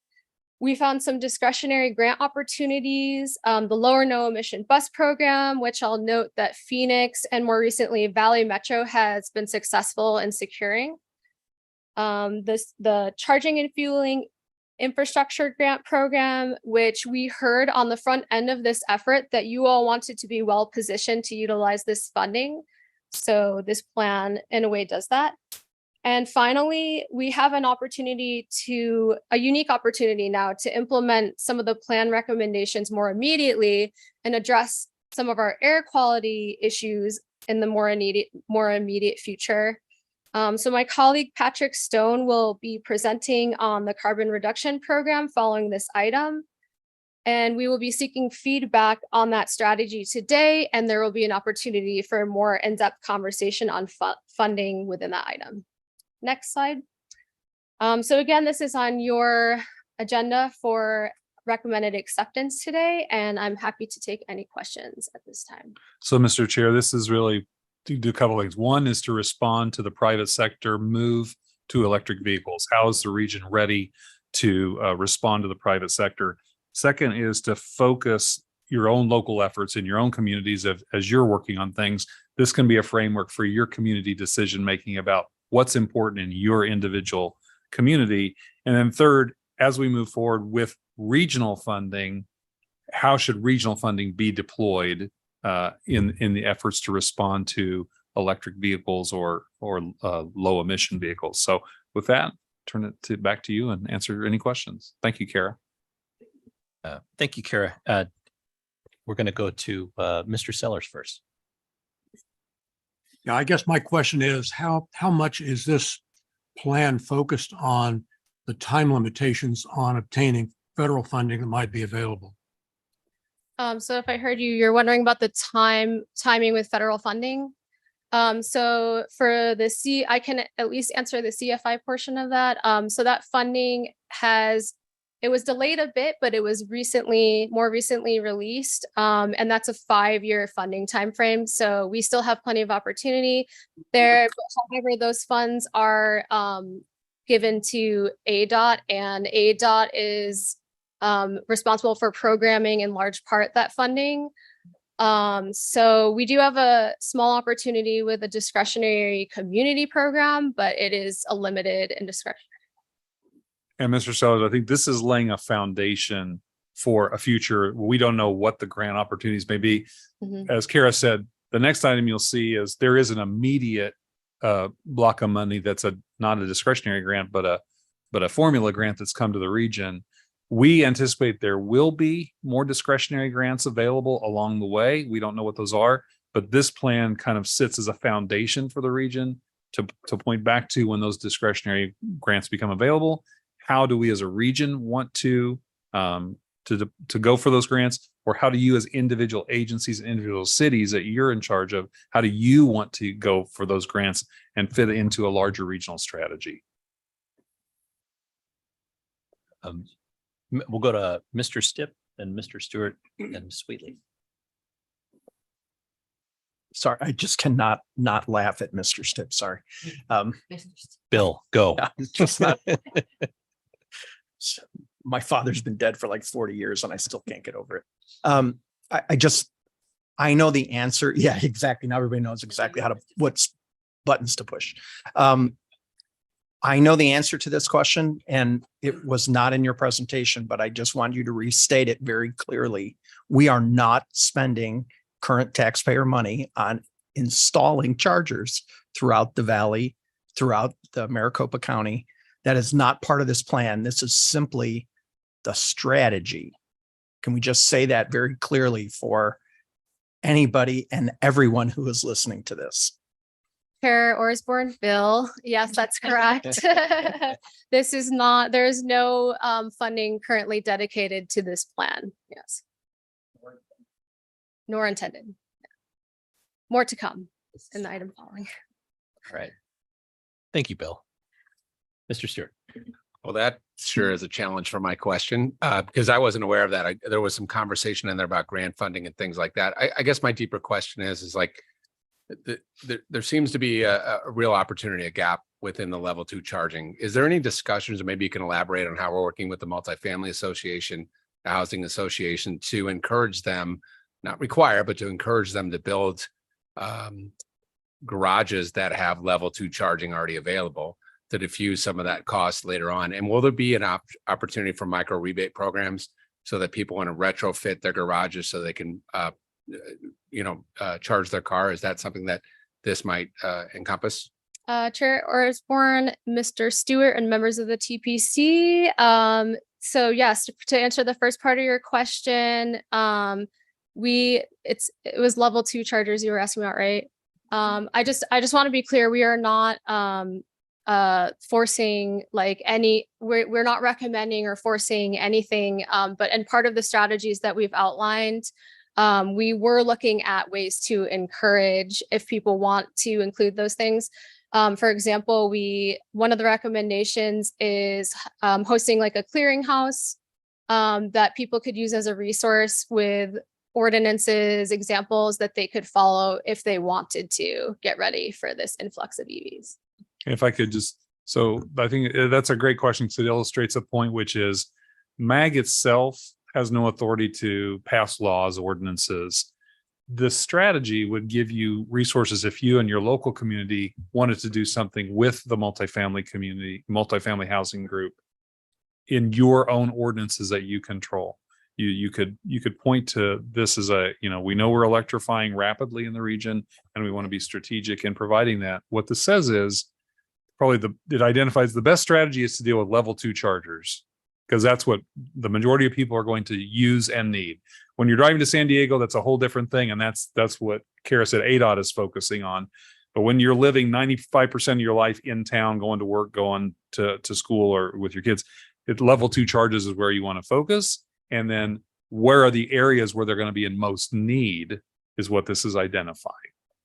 We found some discretionary grant opportunities, the lower no emission bus program, which I'll note that Phoenix and more recently Valley Metro has been successful in securing. The charging and fueling infrastructure grant program, which we heard on the front end of this effort that you all wanted to be well positioned to utilize this funding. So this plan in a way does that. And finally, we have a unique opportunity now to implement some of the plan recommendations more immediately and address some of our air quality issues in the more immediate future. So my colleague Patrick Stone will be presenting on the carbon reduction program following this item. And we will be seeking feedback on that strategy today, and there will be an opportunity for a more in-depth conversation on funding within that item. Next slide. So again, this is on your agenda for recommended acceptance today, and I'm happy to take any questions at this time. So, Mr. Chair, this is really to do a couple of things. One is to respond to the private sector move to electric vehicles. How is the region ready to respond to the private sector? Second is to focus your own local efforts in your own communities as you're working on things. This can be a framework for your community decision-making about what's important in your individual community. And then third, as we move forward with regional funding, how should regional funding be deployed in the efforts to respond to electric vehicles or low emission vehicles? So with that, turn it back to you and answer any questions. Thank you, Kara. Thank you, Kara. We're going to go to Mr. Sellers first. Yeah, I guess my question is how much is this plan focused on the time limitations on obtaining federal funding that might be available? So if I heard you, you're wondering about the timing with federal funding. So for the I can at least answer the CFI portion of that. So that funding it was delayed a bit, but it was more recently released. And that's a 5-year funding timeframe. So we still have plenty of opportunity there. However, those funds are given to ADOT, and ADOT is responsible for programming in large part that funding. So we do have a small opportunity with a discretionary community program, but it is a limited and discretionary. And Mr. Sellers, I think this is laying a foundation for a future. We don't know what the grant opportunities may be. Mhm. As Kara said, the next item you'll see is there is an immediate block of money that's not a discretionary grant, but a formula grant that's come to the region. We anticipate there will be more discretionary grants available along the way. We don't know what those are, but this plan kind of sits as a foundation for the region to point back to when those discretionary grants become available. How do we as a region want to go for those grants? Or how do you as individual agencies, individual cities that you're in charge of, how do you want to go for those grants and fit into a larger regional strategy? We'll go to Mr. Stipp and Mr. Stewart and Sweetly. Sorry, I just cannot not laugh at Mr. Stipp. Sorry. Bill, go. Yeah, it's just not. My father's been dead for like 40 years and I still can't get over it. I know the answer. Yeah, exactly. Now everybody knows exactly what buttons to push. I know the answer to this question, and it was not in your presentation, but I just want you to restate it very clearly. We are not spending current taxpayer money on installing chargers throughout the valley, throughout the Maricopa County. That is not part of this plan. This is simply the strategy. Can we just say that very clearly for anybody and everyone who is listening to this? Chair Osborne, Bill, yes, that's correct. There is no funding currently dedicated to this plan. Yes. Nor intended. More to come in the item following. All right. Thank you, Bill. Mr. Stewart. Well, that sure is a challenge for my question, because I wasn't aware of that. There was some conversation in there about grant funding and things like that. I guess my deeper question is like, there seems to be a real opportunity, a gap within the level 2 charging. Is there any discussions, or maybe you can elaborate on how we're working with the multifamily association, the housing association, to encourage them, not require, but to encourage them to build garages that have level 2 charging already available to diffuse some of that cost later on? And will there be an opportunity for micro rebate programs so that people want to retrofit their garages so they can charge their car? Is that something that this might encompass? Chair Osborne, Mr. Stewart, and members of the TPC. So yes, to answer the first part of your question, it was level 2 chargers you were asking about, right? I just want to be clear, we are not forcing we're not recommending or forcing anything, but part of the strategies that we've outlined, we were looking at ways to encourage if people want to include those things. For example, one of the recommendations is hosting like a clearinghouse that people could use as a resource with ordinances, examples that they could follow if they wanted to get ready for this influx of EVs. If I could I think that's a great question because it illustrates a point, which is MAG itself has no authority to pass laws, ordinances. The strategy would give you resources if you and your local community wanted to do something with the multifamily community, multifamily housing group in your own ordinances that you control. You could point to this as we know we're electrifying rapidly in the region and we want to be strategic in providing that. What this says is it identifies the best strategy is to deal with level 2 chargers, because that's what the majority of people are going to use and need. When you're driving to San Diego, that's a whole different thing. And that's what Kara said ADOT is focusing on. But when you're living 95% of your life in town, going to work, going to school or with your kids, level 2 charges is where you want to focus. And then where are the areas where they're going to be in most need is what this is identifying.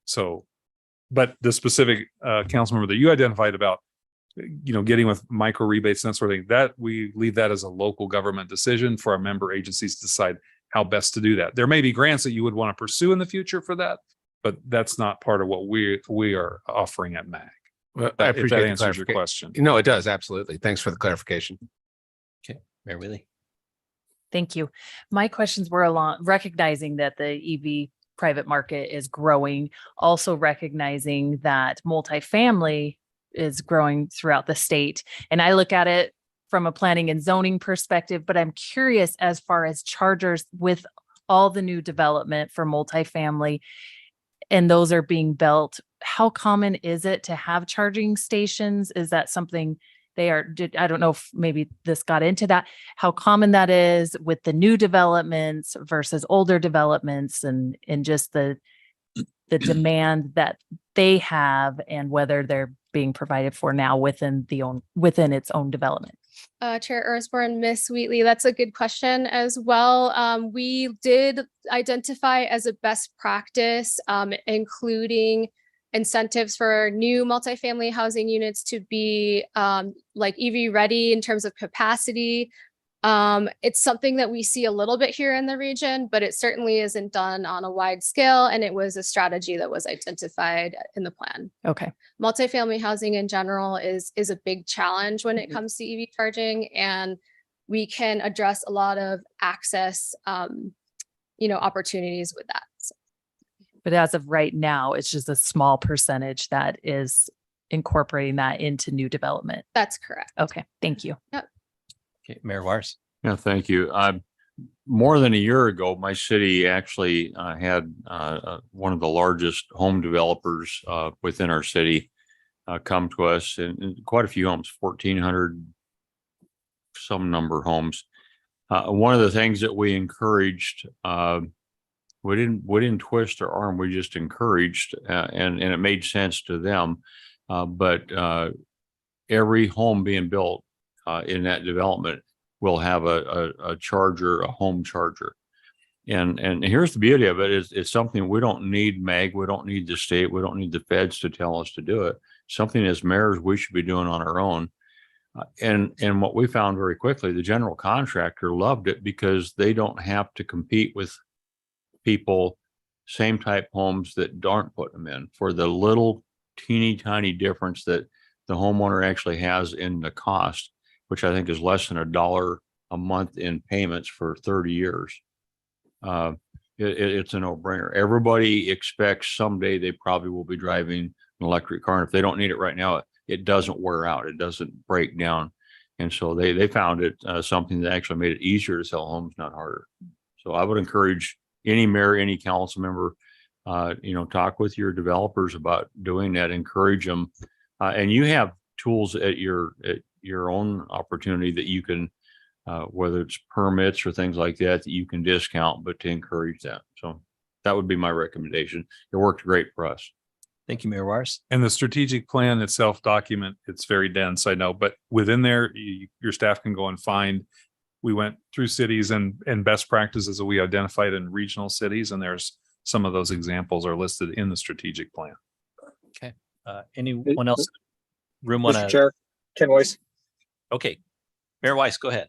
So but the specific council member that you identified about, getting with micro rebates and that sort of thing, that we leave that as a local government decision for our member agencies to decide how best to do that. There may be grants that you would want to pursue in the future for that, but that's not part of what we are offering at MAG. Well, I If that appreciate the answers your clarification. question. No, it does. Absolutely. Thanks for the clarification. Mayor Wheelie. Thank you. My questions were along recognizing that the EV private market is growing, also recognizing that multifamily is growing throughout the state. And I look at it from a planning and zoning perspective, but I'm curious as far as chargers with all the new development for multifamily, and those are being built. How common is it to have charging stations? Is that something I don't know if maybe this got into that, how common that is with the new developments versus older developments and just the demand that they have and whether they're being provided for now within its own development. Chair Ersborn, Miss Wheatley, that's a good question as well. We did identify as a best practice, including incentives for new multifamily housing units to be like EV ready in terms of capacity. It's something that we see a little bit here in the region, but it certainly isn't done on a wide scale. And it was a strategy that was identified in the plan. Okay. Multifamily housing in general is a big challenge when it comes to EV charging, and we can address a lot of access, opportunities with that. So. But as of right now, it's just a small percentage that is incorporating that into new development. That's correct. Okay. Thank you. Okay, Mayor Wires. Yeah, thank you. More than a year ago, my city actually had one of the largest home developers within our city come to us, and quite a few homes, 1,400 some number of homes. One of the things that we encouraged, we didn't twist our arm. We just encouraged, and it made sense to them. But every home being built in that development will have a charger, a home charger. And here's the beauty of it is it's something we don't need MAG, we don't need the state, we don't need the feds to tell us to do it. Something as mayors we should be doing on our own. And what we found very quickly, the general contractor loved it because they don't have to compete with people, same type homes that aren't putting them in for the little teeny tiny difference that the homeowner actually has in the cost, which I think is less than $1 a month in payments for 30 years. It's a no-brainer. Everybody expects someday they probably will be driving an electric car. And if they don't need it right now, it doesn't wear out. It doesn't break down. And so they found it something that actually made it easier to sell homes, not harder. So I would encourage any mayor, any council member, talk with your developers about doing that, encourage them. And you have tools at your own opportunity that you can, whether it's permits or things like that you can discount, but to encourage that. So that would be my recommendation. It worked great for us. Thank you, Mayor Wires. And the strategic plan itself document, it's very dense, I know, but within there, your staff can go and find. We went through cities and best practices that we identified in regional cities, and there's some of those examples are listed in the strategic plan. Okay. Anyone else? Room one. Mr. Chair, Ken Weiss. Okay. Mayor Weiss, go ahead.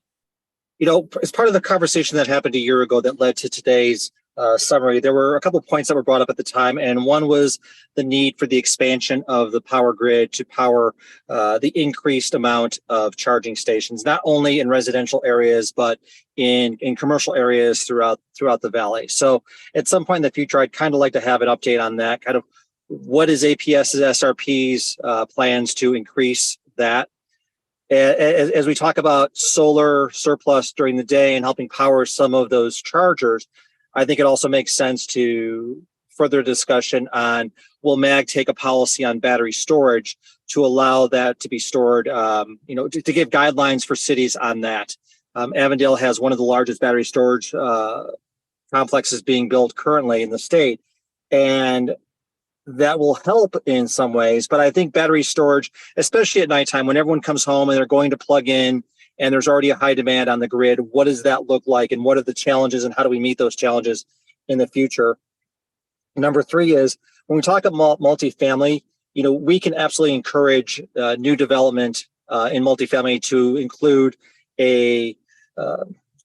As part of the conversation that happened a year ago that led to today's summary, there were a couple of points that were brought up at the time, and one was the need for the expansion of the power grid to power the increased amount of charging stations, not only in residential areas, but in commercial areas throughout the valley. So at some point in the future, I'd kind of like to have an update on that, kind of what is APS's SRP's plans to increase that. As we talk about solar surplus during the day and helping power some of those chargers, I think it also makes sense to further discussion on, will MAG take a policy on battery storage to allow that to be stored, to give guidelines for cities on that. Avondale has one of the largest battery storage complexes being built currently in the state, and that will help in some ways. But I think battery storage, especially at nighttime when everyone comes home and they're going to plug in and there's already a high demand on the grid, what does that look like and what are the challenges and how do we meet those challenges in the future? Number three is when we talk about multifamily, we can absolutely encourage new development in multifamily to include a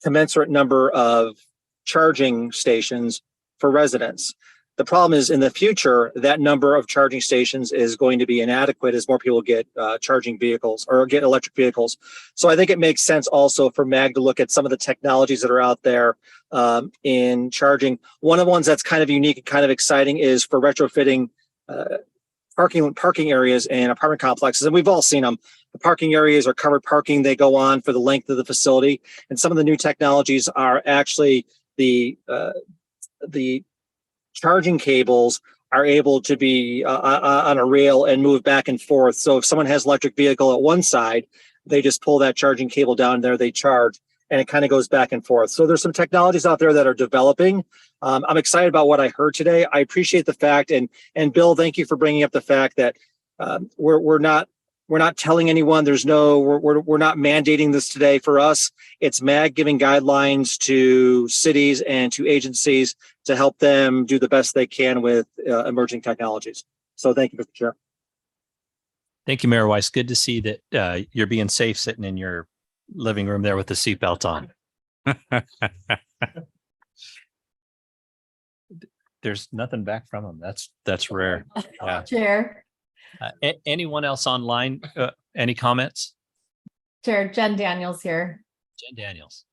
commensurate number of charging stations for residents. The problem is in the future, that number of charging stations is going to be inadequate as more people get charging vehicles or get electric vehicles. So I think it makes sense also for MAG to look at some of the technologies that are out there in charging. One of the ones that's kind of unique and kind of exciting is for retrofitting parking areas and apartment complexes. And we've all seen them. The parking areas are covered parking. They go on for the length of the facility. And some of the new technologies are actually the charging cables are able to be on a rail and move back and forth. So if someone has an electric vehicle at one side, they just pull that charging cable down there, they charge, and it kind of goes back and forth. So there's some technologies out there that are developing. I'm excited about what I heard today. I appreciate the fact, and Bill, thank you for bringing up the fact that we're not telling anyone. We're not mandating this today for us. It's MAG giving guidelines to cities and to agencies to help them do the best they can with emerging technologies. So thank you, Mr. Chair. Thank you, Mayor Weiss. Good to see that you're being safe sitting in your living room there with the seatbelt on. There's nothing back from them. That's rare. Yeah. Chair, Anyone else online? Any comments? Chair, Jen Daniels here. Jen Daniels.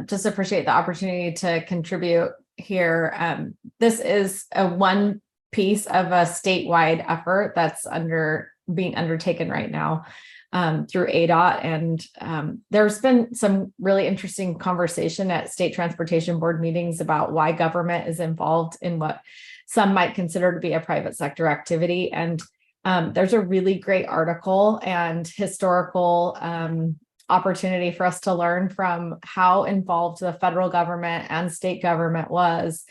Just appreciate the opportunity to contribute here. This is one piece of a statewide effort that's being undertaken right now through ADOT. And there's been some really interesting conversation at state transportation board meetings about why government is involved in what some might consider to be a private sector activity. And there's a really great article and historical opportunity for us to learn from how involved the federal government and state government was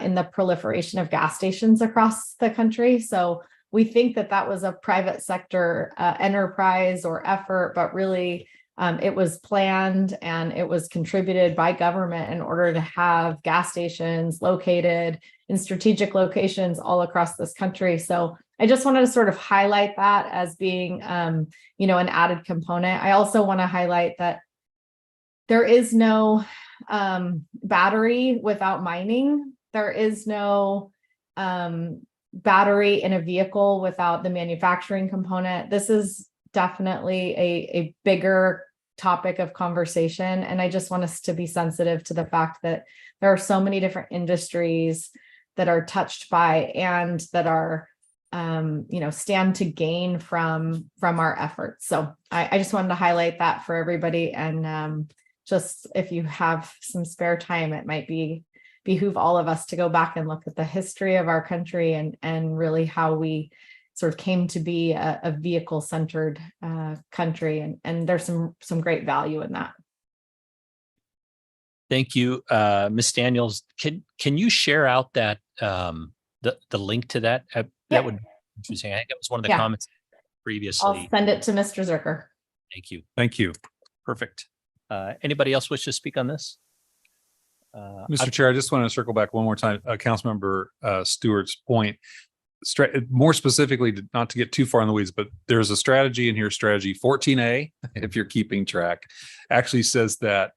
in the proliferation of gas stations across the country. So we think that was a private sector enterprise or effort, but really it was planned and it was contributed by government in order to have gas stations located in strategic locations all across this country. So I just wanted to sort of highlight that as being, an added component. I also want to highlight that there is no battery without mining. There is no battery in a vehicle without the manufacturing component. This is definitely a bigger topic of conversation. And I just want us to be sensitive to the fact that there are so many different industries that are touched by and that are stand to gain from our efforts. So I just wanted to highlight that for everybody. And just if you have some spare time, it might behoove all of us to go back and look at the history of our country and really how we sort of came to be a vehicle-centered country. And there's some great value in that. Thank you, Ms. Daniels. Can you share out that the link to that? That would be interesting. I think that was one of the comments previously. I'll send it to Mr. Zucker. Thank you. Thank you. Perfect. Anybody else wish to speak on this? Mr. Chair, I just want to circle back one more time, Councilmember Stewart's point. More specifically, not to get too far in the weeds, but there's a strategy in here, strategy 14A, if you're keeping track, actually says that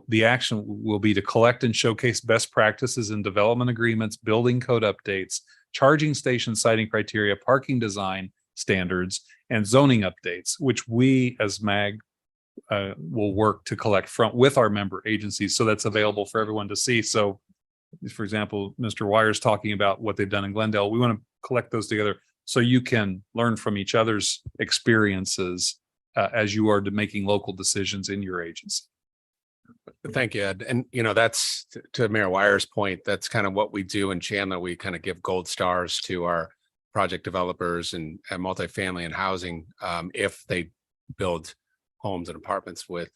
the action will be to collect and showcase best practices in development agreements, building code updates, charging station siting criteria, parking design standards, and zoning updates, which we as MAG will work to collect with our member agencies. So that's available for everyone to see. So for example, Mr. Wyer's talking about what they've done in Glendale. We want to collect those together so you can learn from each other's experiences as you are making local decisions in your agency. Thank you, Ed. And, that's to Mayor Wyer's point, that's kind of what we do in Chandler. We kind of give gold stars to our project developers and multifamily and housing if they build homes and apartments with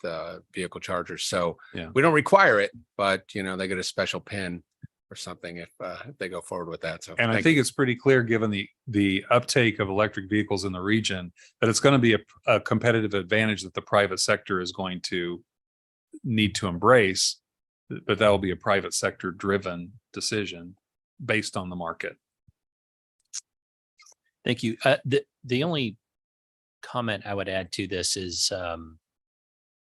vehicle chargers. So we don't require it, but, they get a special pin or something if they go forward with that. So, and I think it's pretty clear, given the uptake of electric vehicles in the region, that it's going to be a competitive advantage that the private sector is going to need to embrace, but that will be a private sector driven decision based on the market. Thank you. The only comment I would add to this is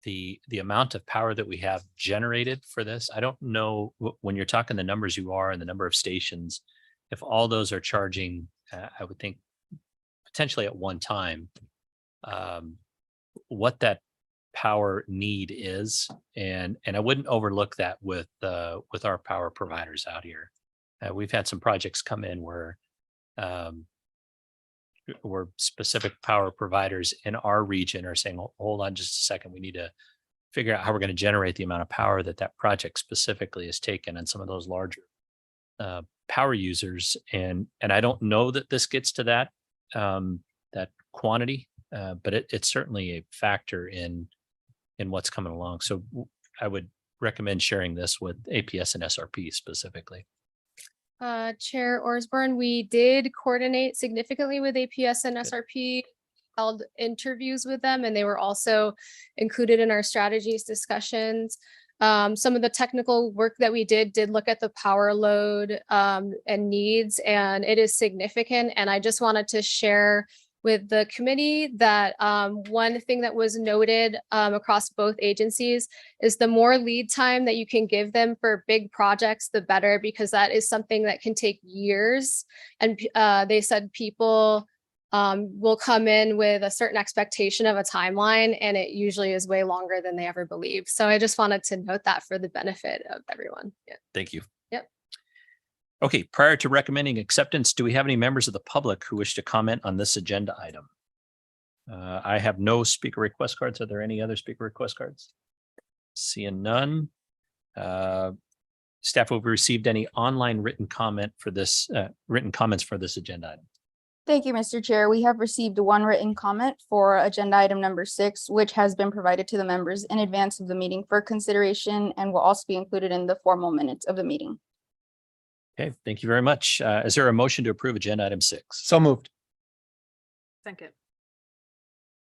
the amount of power that we have generated for this. I don't know when you're talking the numbers you are and the number of stations, if all those are charging, I would think potentially at one time, what that power need is, and I wouldn't overlook that with our power providers out here. We've had some projects come in where specific power providers in our region are saying, hold on just a second, we need to figure out how we're going to generate the amount of power that project specifically is taken on some of those larger power users. And I don't know that this gets to that quantity, but it's certainly a factor in what's coming along. So I would recommend sharing this with APS and SRP specifically. Chair Osborne, we did coordinate significantly with APS and SRP, held interviews with them, and they were also included in our strategies discussions. Some of the technical work that we did look at the power load and needs, and it is significant. And I just wanted to share with the committee that one thing that was noted across both agencies is the more lead time that you can give them for big projects, the better, because that is something that can take years. And they said people will come in with a certain expectation of a timeline, and it usually is way longer than they ever believe. So I just wanted to note that for the benefit of everyone. Yeah. Thank you. Yep. Okay, prior to recommending acceptance, do we have any members of the public who wish to comment on this agenda item? I have no speaker request cards. Are there any other speaker request cards? Seeing none. Staff have received any online written comments for this agenda item? Thank you, Mr. Chair. We have received one written comment for agenda item number 6, which has been provided to the members in advance of the meeting for consideration and will also be included in the formal minutes of the meeting. Okay, thank you very much. Is there a motion to approve agenda item 6? So moved. Second.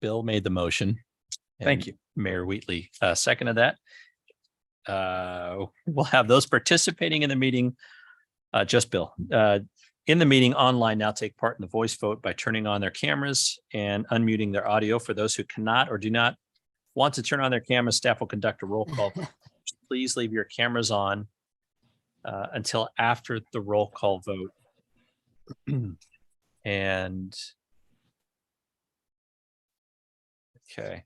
Bill made the motion. Thank and Mayor Wheatley seconded that. We'll have those participating in the meeting, just Bill, in the meeting online now take part in the voice vote by turning on their cameras and unmuting their audio. For those who cannot or do not want to turn on their cameras, staff will conduct a roll call. Please leave your cameras on until after the roll call vote. And okay.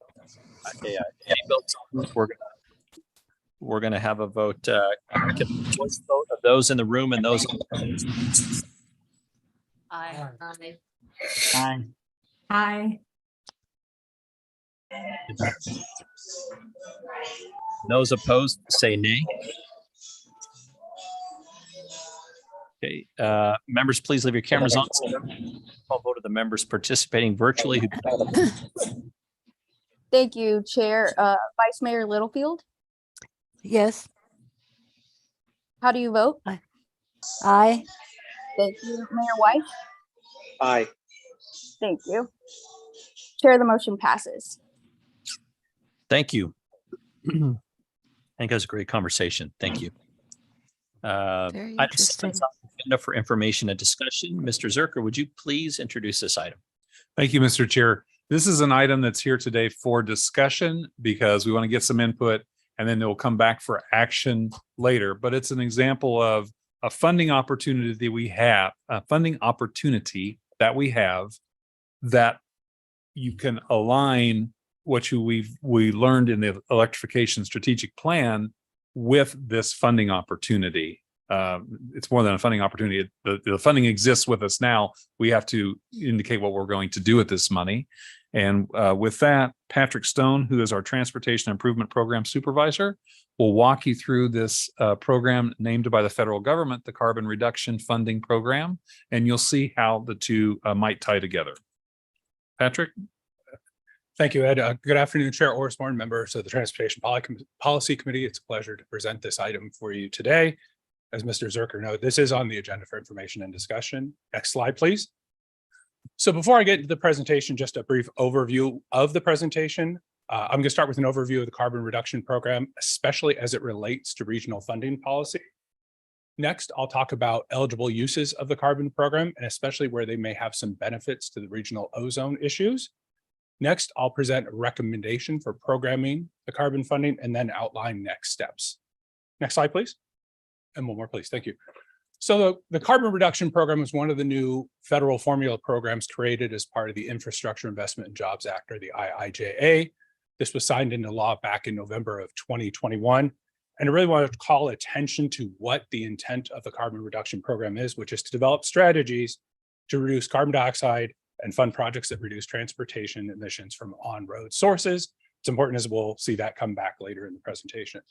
We're gonna have a vote. Voice vote of those in the room and those. Aye. Aye. Aye. Those opposed say nay. Okay, members, please leave your cameras on. I'll vote of the members participating virtually. Thank you, Chair. Vice Mayor Littlefield, Yes. how do you vote? Aye. Thank you. Mayor White? Aye. Thank you. Chair, the motion passes. Thank you. I think that was a great conversation. Thank you. Very Item interesting. 7 is on the agenda for information and discussion. Mr. Zerker, would you please introduce this item? Thank you, Mr. Chair. This is an item that's here today for discussion because we want to get some input and then it will come back for action later. But it's an example of a funding opportunity that we have, that you can align what we learned in the electrification strategic plan with this funding opportunity. It's more than a funding opportunity. The funding exists with us now. We have to indicate what we're going to do with this money. And with that, Patrick Stone, who is our Transportation Improvement Program Supervisor, will walk you through this program named by the federal government, the Carbon Reduction Funding Program, and you'll see how the two might tie together. Patrick? Thank you, Ed. Good afternoon, Chair Osborne, members of the Transportation Policy Committee. It's a pleasure to present this item for you today. As Mr. Zerker noted, this is on the agenda for information and discussion. Next slide, please. So before I get into the presentation, just a brief overview of the presentation. I'm going to start with an overview of the Carbon Reduction Program, especially as it relates to regional funding policy. Next, I'll talk about eligible uses of the carbon program and especially where they may have some benefits to the regional ozone issues. Next, I'll present a recommendation for programming the carbon funding and then outline next steps. Next slide, please. And one more, please. Thank you. So the carbon reduction program is one of the new federal formula programs created as part of the Infrastructure Investment and Jobs Act, or the IIJA. This was signed into law back in November of 2021. And I really want to call attention to what the intent of the carbon reduction program is, which is to develop strategies to reduce carbon dioxide and fund projects that reduce transportation emissions from on-road sources. It's important, as we'll see that come back later in the presentation.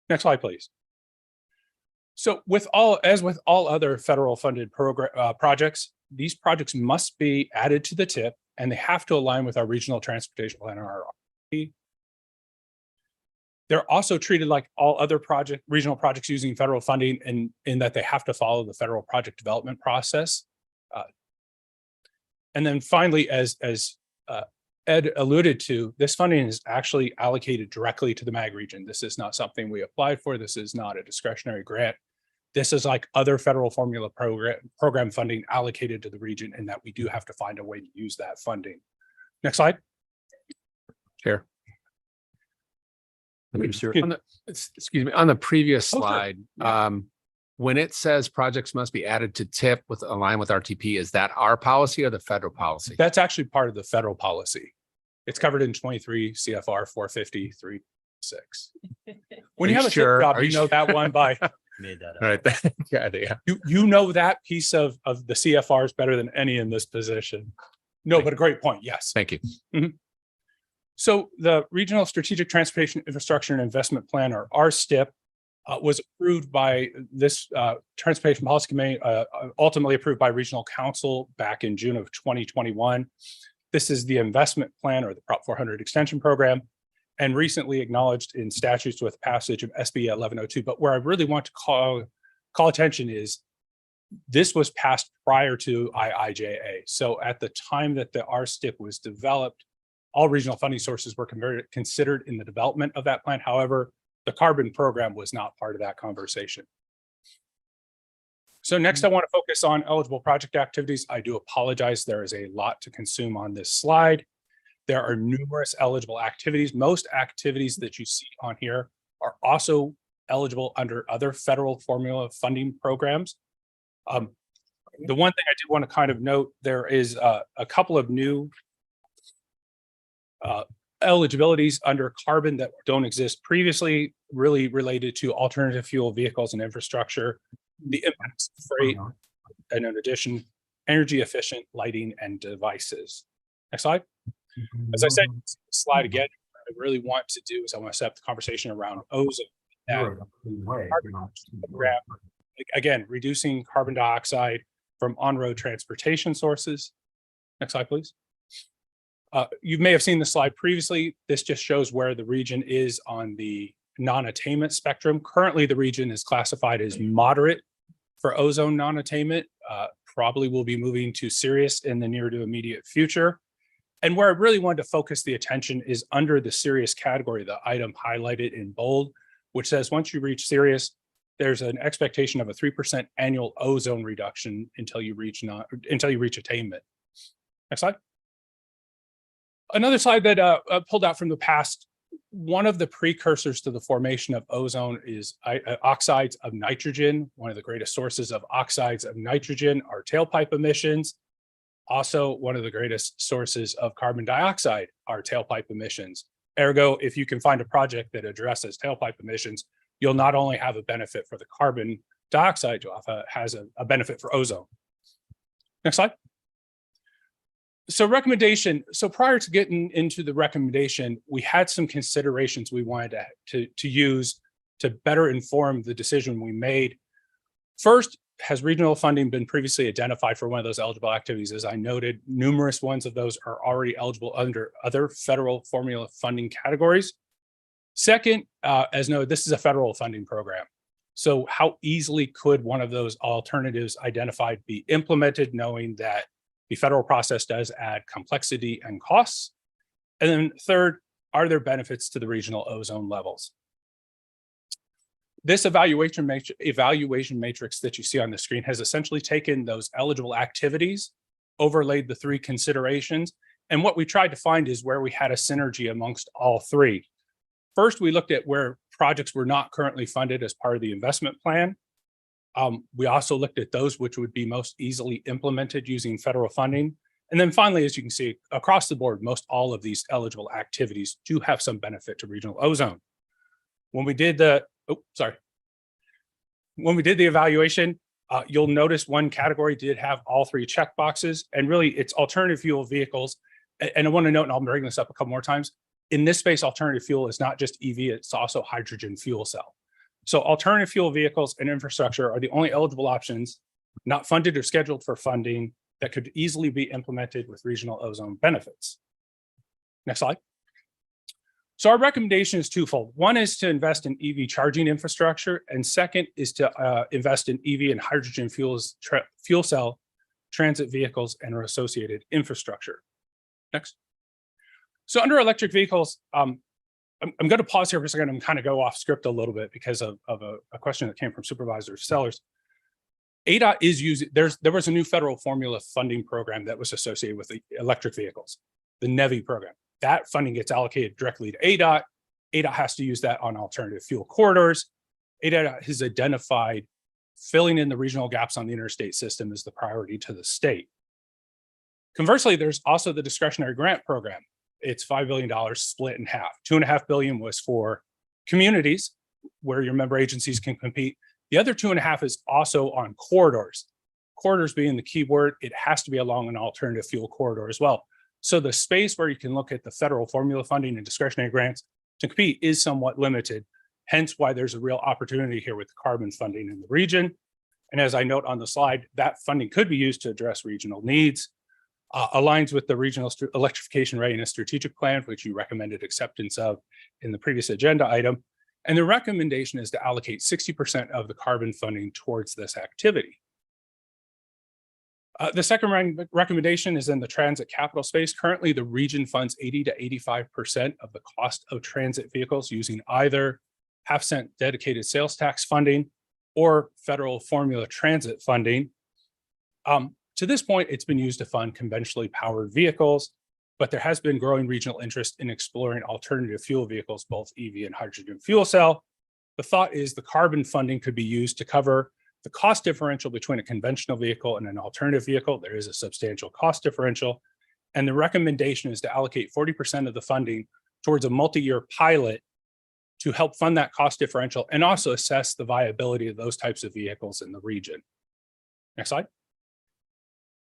Next slide, please. So as with all other federal funded projects, these projects must be added to the TIP and they have to align with our regional transportation plan, or RRP. They're also treated like all other regional projects using federal funding in that they have to follow the federal project development process. And then finally, as Ed alluded to, this funding is actually allocated directly to the MAG region. This is not something we applied for. This is not a discretionary grant. This is like other federal formula program funding allocated to the region, and that we do have to find a way to use that funding. Next slide. Chair. Excuse me, on the previous slide, when it says projects must be added to TIP with align with RTP, is that our policy or the federal policy? That's actually part of the federal policy. It's covered in 23 CFR 450.3.6. When you have a TIP job, you know that one by Made that up. All right. Yeah. you know that piece of the CFRs better than any in this position. No, but a great point. Yes. Thank you. Mhm. So the Regional Strategic Transportation Infrastructure and Investment Plan, or RSTIP, was approved by this Transportation Policy Committee, ultimately approved by Regional Council back in June of 2021. This is the investment plan, or the Prop 400 extension program, and recently acknowledged in statutes with passage of SB 1102. But where I really want to call attention is this was passed prior to IIJA. So at the time that the RSTIP was developed, all regional funding sources were considered in the development of that plan. However, the carbon program was not part of that conversation. So next, I want to focus on eligible project activities. I do apologize. There is a lot to consume on this slide. There are numerous eligible activities. Most activities that you see on here are also eligible under other federal formula funding programs. The one thing I did want to kind of note, there is a couple of new eligibilities under carbon that don't exist previously, really related to alternative fuel vehicles and infrastructure, the impacts of freight, and in addition, energy efficient lighting and devices. Next slide. As I said, slide again, what I really want to do is I want to set up the conversation around ozone. Again, reducing carbon dioxide from on-road transportation sources. Next slide, please. You may have seen the slide previously. This just shows where the region is on the non-attainment spectrum. Currently, the region is classified as moderate for ozone non-attainment. Probably will be moving to serious in the near to immediate future. And where I really wanted to focus the attention is under the serious category, the item highlighted in bold, which says once you reach serious, there's an expectation of a 3% annual ozone reduction until you reach attainment. Next slide. Another slide that I pulled out from the past. One of the precursors to the formation of ozone is oxides of nitrogen. One of the greatest sources of oxides of nitrogen are tailpipe emissions. Also, one of the greatest sources of carbon dioxide are tailpipe emissions. Ergo, if you can find a project that addresses tailpipe emissions, you'll not only have a benefit for the carbon dioxide, you'll have a benefit for ozone. Next slide. So recommendation. So prior to getting into the recommendation, we had some considerations we wanted to use to better inform the decision we made. First, has regional funding been previously identified for one of those eligible activities? As I noted, numerous ones of those are already eligible under other federal formula funding categories. Second, as noted, this is a federal funding program. So how easily could one of those alternatives identified be implemented, knowing that the federal process does add complexity and costs? And then third, are there benefits to the regional ozone levels? This evaluation matrix that you see on the screen has essentially taken those eligible activities, overlaid the three considerations. And what we tried to find is where we had a synergy amongst all three. First, we looked at where projects were not currently funded as part of the investment plan. We also looked at those which would be most easily implemented using federal funding. And then finally, as you can see, across the board, most all of these eligible activities do have some benefit to regional ozone. When we did the, when we did the evaluation, you'll notice one category did have all three check boxes, and really it's alternative fuel vehicles. And I want to note, and I'll bring this up a couple more times, in this space, alternative fuel is not just EV, it's also hydrogen fuel cell. So alternative fuel vehicles and infrastructure are the only eligible options not funded or scheduled for funding that could easily be implemented with regional ozone benefits. Next slide. So our recommendation is twofold. One is to invest in EV charging infrastructure, and second is to invest in EV and hydrogen fuel cell transit vehicles and our associated infrastructure. Next. So under electric vehicles, I'm going to pause here for a second and kind of go off script a little bit because of a question that came from Supervisor Sellers. ADOT is using, there was a new federal formula funding program that was associated with the electric vehicles, the NEVI program. That funding gets allocated directly to ADOT. ADOT has to use that on alternative fuel corridors. ADOT has identified filling in the regional gaps on the interstate system as the priority to the state. Conversely, there's also the discretionary grant program. It's $5 billion split in half. $2.5 billion was for communities where your member agencies can compete. The other 2.5 is also on corridors. Corridors being the key word, it has to be along an alternative fuel corridor as well. So the space where you can look at the federal formula funding and discretionary grants to compete is somewhat limited. Hence why there's a real opportunity here with carbon funding in the region. And as I note on the slide, that funding could be used to address regional needs, aligns with the regional electrification readiness strategic plan, which you recommended acceptance of in the previous agenda item. And the recommendation is to allocate 60% of the carbon funding towards this activity. The second recommendation is in the transit capital space. Currently, the region funds 80 to 85% of the cost of transit vehicles using either half-cent dedicated sales tax funding or federal formula transit funding. To this point, it's been used to fund conventionally powered vehicles, but there has been growing regional interest in exploring alternative fuel vehicles, both EV and hydrogen fuel cell. The thought is the carbon funding could be used to cover the cost differential between a conventional vehicle and an alternative vehicle. There is a substantial cost differential. And the recommendation is to allocate 40% of the funding towards a multi-year pilot to help fund that cost differential and also assess the viability of those types of vehicles in the region. Next slide.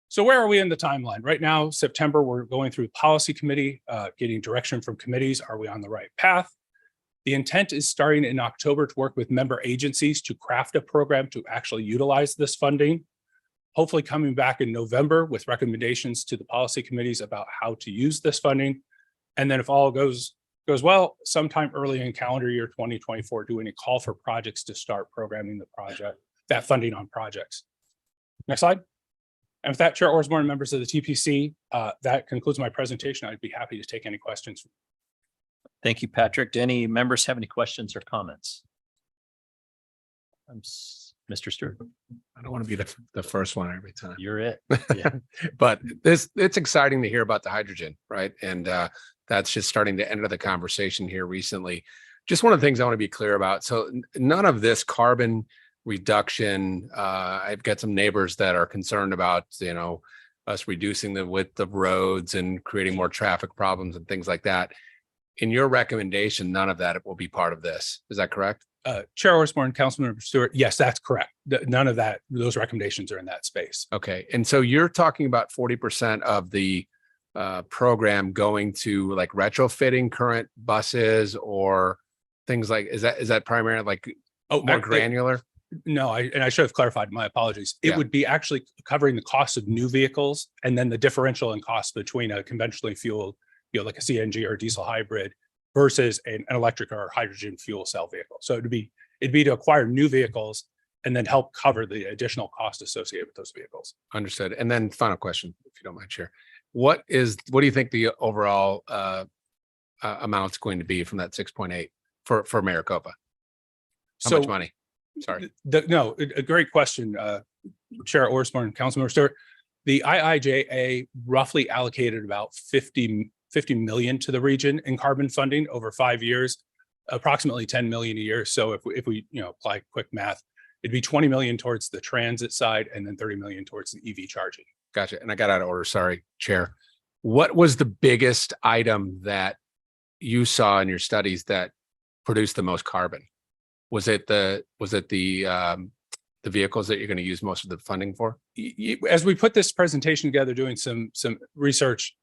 So where are we in the timeline? Right now, September, we're going through policy committee, getting direction from committees. Are we on the right path? The intent is starting in October to work with member agencies to craft a program to actually utilize this funding. Hopefully coming back in November with recommendations to the policy committees about how to use this funding. And then if all goes well, sometime early in calendar year 2024, doing a call for projects to start programming that funding on projects. Next slide. And with that, Chair Orsborn, members of the TPC, that concludes my presentation. I'd be happy to take any questions. Thank you, Patrick. Do any members have any questions or comments? Mr. Stewart. I don't want to be the first one every time. You're it. Yeah. But it's exciting to hear about the hydrogen, right? And that's just starting to enter the conversation here recently. Just one of the things I want to be clear about. So none of this carbon reduction, I've got some neighbors that are concerned about, us reducing the width of roads and creating more traffic problems and things like that. In your recommendation, none of that will be part of this. Is that correct? Chair Orsborn, Councilmember Stewart, yes, that's correct. None of that, those recommendations are in that space. Okay. And so you're talking about 40% of the program going to like retrofitting current buses or things like, is that primarily like more granular? No, I should have clarified. My apologies. It would be actually covering the cost of new vehicles and then the differential in cost between a conventionally fueled, like a CNG or diesel hybrid versus an electric or hydrogen fuel cell vehicle. So it'd be to acquire new vehicles and then help cover the additional cost associated with those vehicles. Understood. And then final question, if you don't mind, Chair. What do you think the overall amount's going to be from that 6.8 for Maricopa? How much money? Sorry. No, a great question, Chair Osborne, Councilmember Stewart. The IIJA roughly allocated about 50 million to the region in carbon funding over 5 years, approximately 10 million a year. So if we apply quick math, it'd be 20 million towards the transit side and then 30 million towards the EV charging. Gotcha. And I got out of order. Sorry, Chair. What was the biggest item that you saw in your studies that produced the most carbon? Was it the vehicles that you're going to use most of the funding for? As we put this presentation together, doing some research,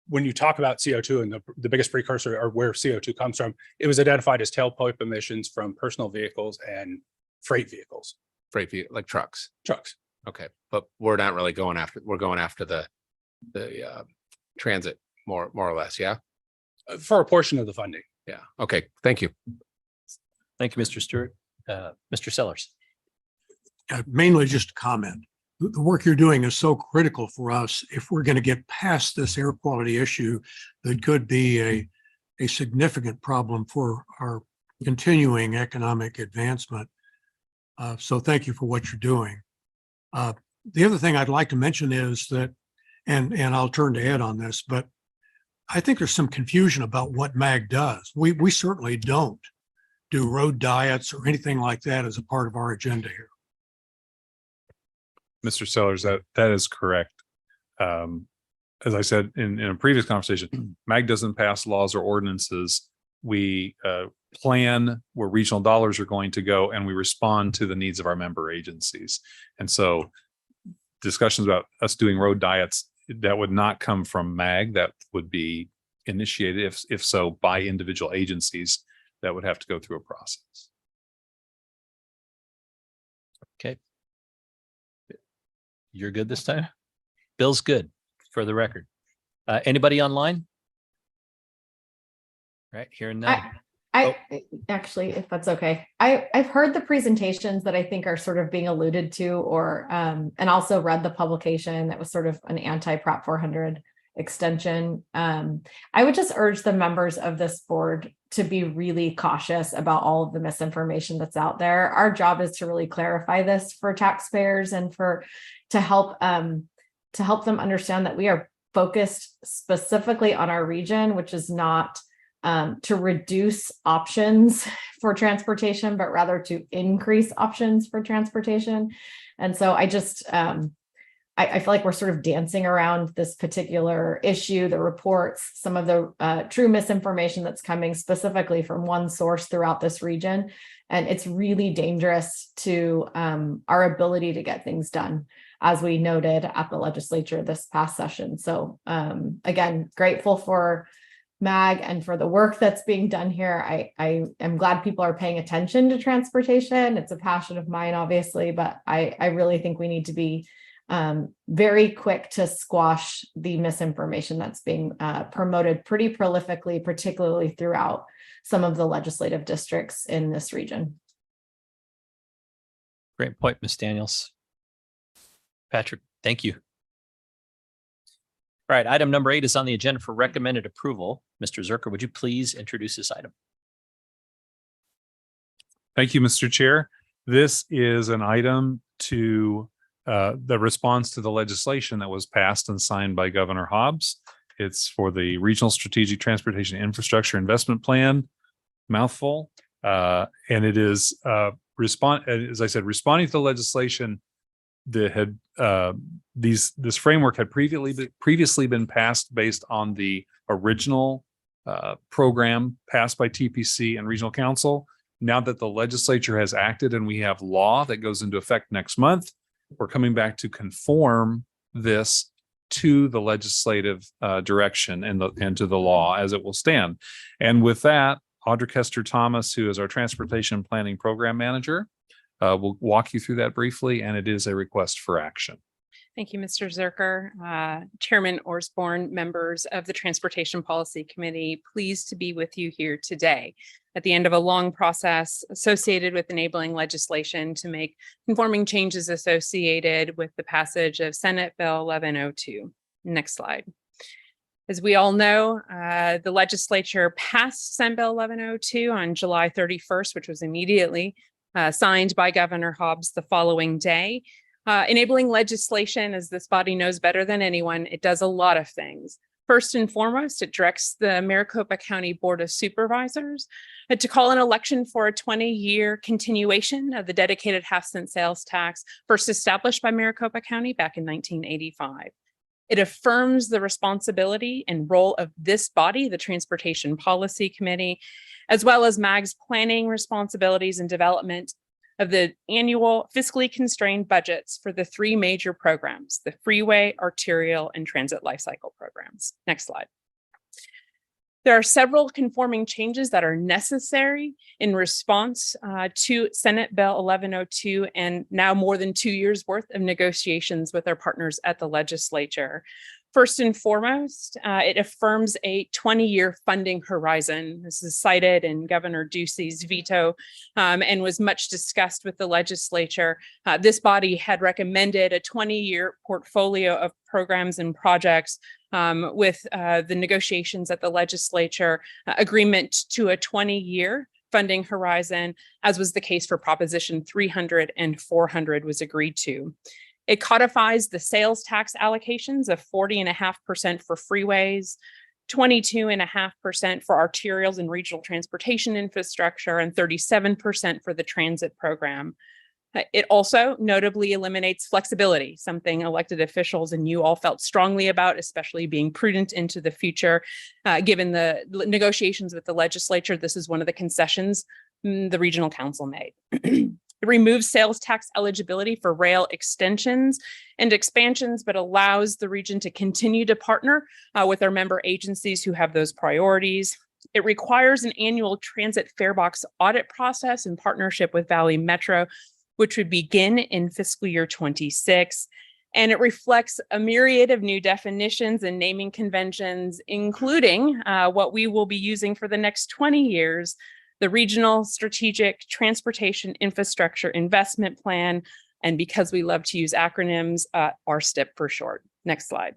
when you talk about CO2 and the biggest precursor or where CO2 comes from, it was identified as tailpipe emissions from personal vehicles and freight vehicles. Like trucks. Trucks. Okay, but we're not really going after. We're going after the transit more or less. Yeah, for a portion of the funding. Yeah. Okay. Thank you. Thank you, Mr. Stewart. Mr. Sellers. Mainly just a comment. The work you're doing is so critical for us. If we're going to get past this air quality issue, that could be a significant problem for our continuing economic advancement. So thank you for what you're doing. The other thing I'd like to mention is that, and I'll turn to Ed on this, but I think there's some confusion about what MAG does. We certainly don't do road diets or anything like that as a part of our agenda here. Mr. Sellers, that is correct. As I said in a previous conversation, MAG doesn't pass laws or ordinances. We plan where regional dollars are going to go, and we respond to the needs of our member agencies. And so discussions about us doing road diets, that would not come from MAG. That would be initiated, if so, by individual agencies that would have to go through a process. Okay. You're good this time? Bill's good, for the record. Anybody online? Right, here and now. Actually, if that's okay, I've heard the presentations that I think are sort of being alluded to, or and also read the publication that was sort of an anti-Prop 400 extension. I would just urge the members of this board to be really cautious about all of the misinformation that's out there. Our job is to really clarify this for taxpayers and to help them understand that we are focused specifically on our region, which is not to reduce options for transportation, but rather to increase options for transportation. And so I just, I feel like we're sort of dancing around this particular issue, the reports, some of the true misinformation that's coming specifically from one source throughout this region. And it's really dangerous to our ability to get things done, as we noted at the legislature this past session. So again, grateful for MAG and for the work that's being done here. I am glad people are paying attention to transportation. It's a passion of mine, obviously, but I really think we need to be very quick to squash the misinformation that's being promoted pretty prolifically, particularly throughout some of the legislative districts in this region. Great point, Ms. Daniels. Patrick, thank you. All right, item number 8 is on the agenda for recommended approval. Mr. Zerker, would you please introduce this item? Thank you, Mr. Chair. This is an item to the response to the legislation that was passed and signed by Governor Hobbs. It's for the Regional Strategic Transportation Infrastructure Investment Plan, mouthful. And it is as I said, responding to the legislation that had this framework had previously been passed based on the original program passed by TPC and Regional Council. Now that the legislature has acted and we have law that goes into effect next month, we're coming back to conform this to the legislative direction and to the law as it will stand. And with that, Audra Kester Thomas, who is our Transportation Planning Program Manager, will walk you through that briefly, and it is a request for action. Thank you, Mr. Zerker. Chairman Osborne, members of the Transportation Policy Committee, pleased to be with you here today at the end of a long process associated with enabling legislation to make conforming changes associated with the passage of Senate Bill 1102. Next slide. As we all know, the legislature passed Senate Bill 1102 on July 31st, which was immediately signed by Governor Hobbs the following day. Enabling legislation, as this body knows better than anyone, it does a lot of things. First and foremost, it directs the Maricopa County Board of Supervisors to call an election for a 20-year continuation of the dedicated half-cent sales tax first established by Maricopa County back in 1985. It affirms the responsibility and role of this body, the Transportation Policy Committee, as well as MAG's planning responsibilities and development of the annual fiscally constrained budgets for the three major programs, the freeway, arterial, and transit lifecycle programs. Next slide. There are several conforming changes that are necessary in response to Senate Bill 1102 and now more than 2 years worth of negotiations with our partners at the legislature. First and foremost, it affirms a 20-year funding horizon. This is cited in Governor Ducey's veto and was much discussed with the legislature. This body had recommended a 20-year portfolio of programs and projects with the negotiations at the legislature, agreement to a 20-year funding horizon, as was the case for Proposition 300 and 400 was agreed to. It codifies the sales tax allocations of 40.5% for freeways, 22.5% for arterials and regional transportation infrastructure, and 37% for the transit program. It also notably eliminates flexibility, something elected officials and you all felt strongly about, especially being prudent into the future. Given the negotiations with the legislature, this is one of the concessions the regional council made. It removes sales tax eligibility for rail extensions and expansions, but allows the region to continue to partner with our member agencies who have those priorities. It requires an annual transit fare box audit process in partnership with Valley Metro, which would begin in fiscal year 26. And it reflects a myriad of new definitions and naming conventions, including what we will be using for the next 20 years, the Regional Strategic Transportation Infrastructure Investment Plan, and because we love to use acronyms, RSTIP for short. Next slide.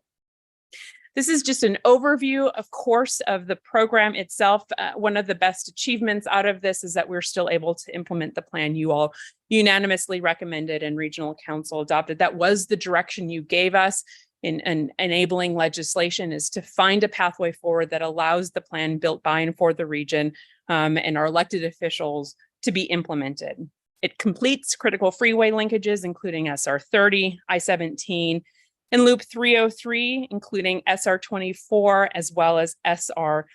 This is just an overview, of course, of the program itself. One of the best achievements out of this is that we're still able to implement the plan you all unanimously recommended and Regional Council adopted. That was the direction you gave us in enabling legislation, is to find a pathway forward that allows the plan built by and for the region and our elected officials to be implemented. It completes critical freeway linkages, including SR 30, I-17, and Loop 303, including SR 24, as well as SR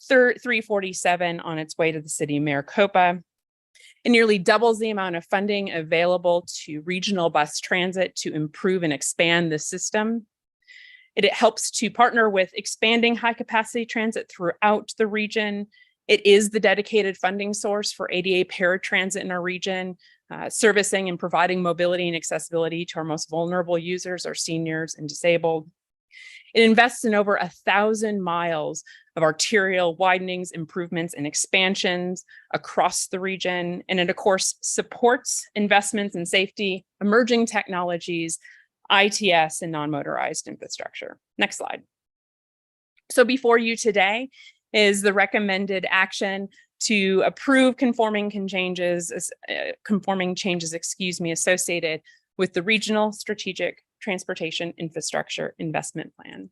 347 on its way to the city of Maricopa. It nearly doubles the amount of funding available to regional bus transit to improve and expand the system. It helps to partner with expanding high-capacity transit throughout the region. It is the dedicated funding source for ADA paratransit in our region, servicing and providing mobility and accessibility to our most vulnerable users, our seniors and disabled. It invests in over 1,000 miles of arterial widenings, improvements, and expansions across the region. And it, of course, supports investments in safety, emerging technologies, ITS, and non-motorized infrastructure. Next slide. So before you today is the recommended action to approve conforming changes associated with the Regional Strategic Transportation Infrastructure Investment Plan.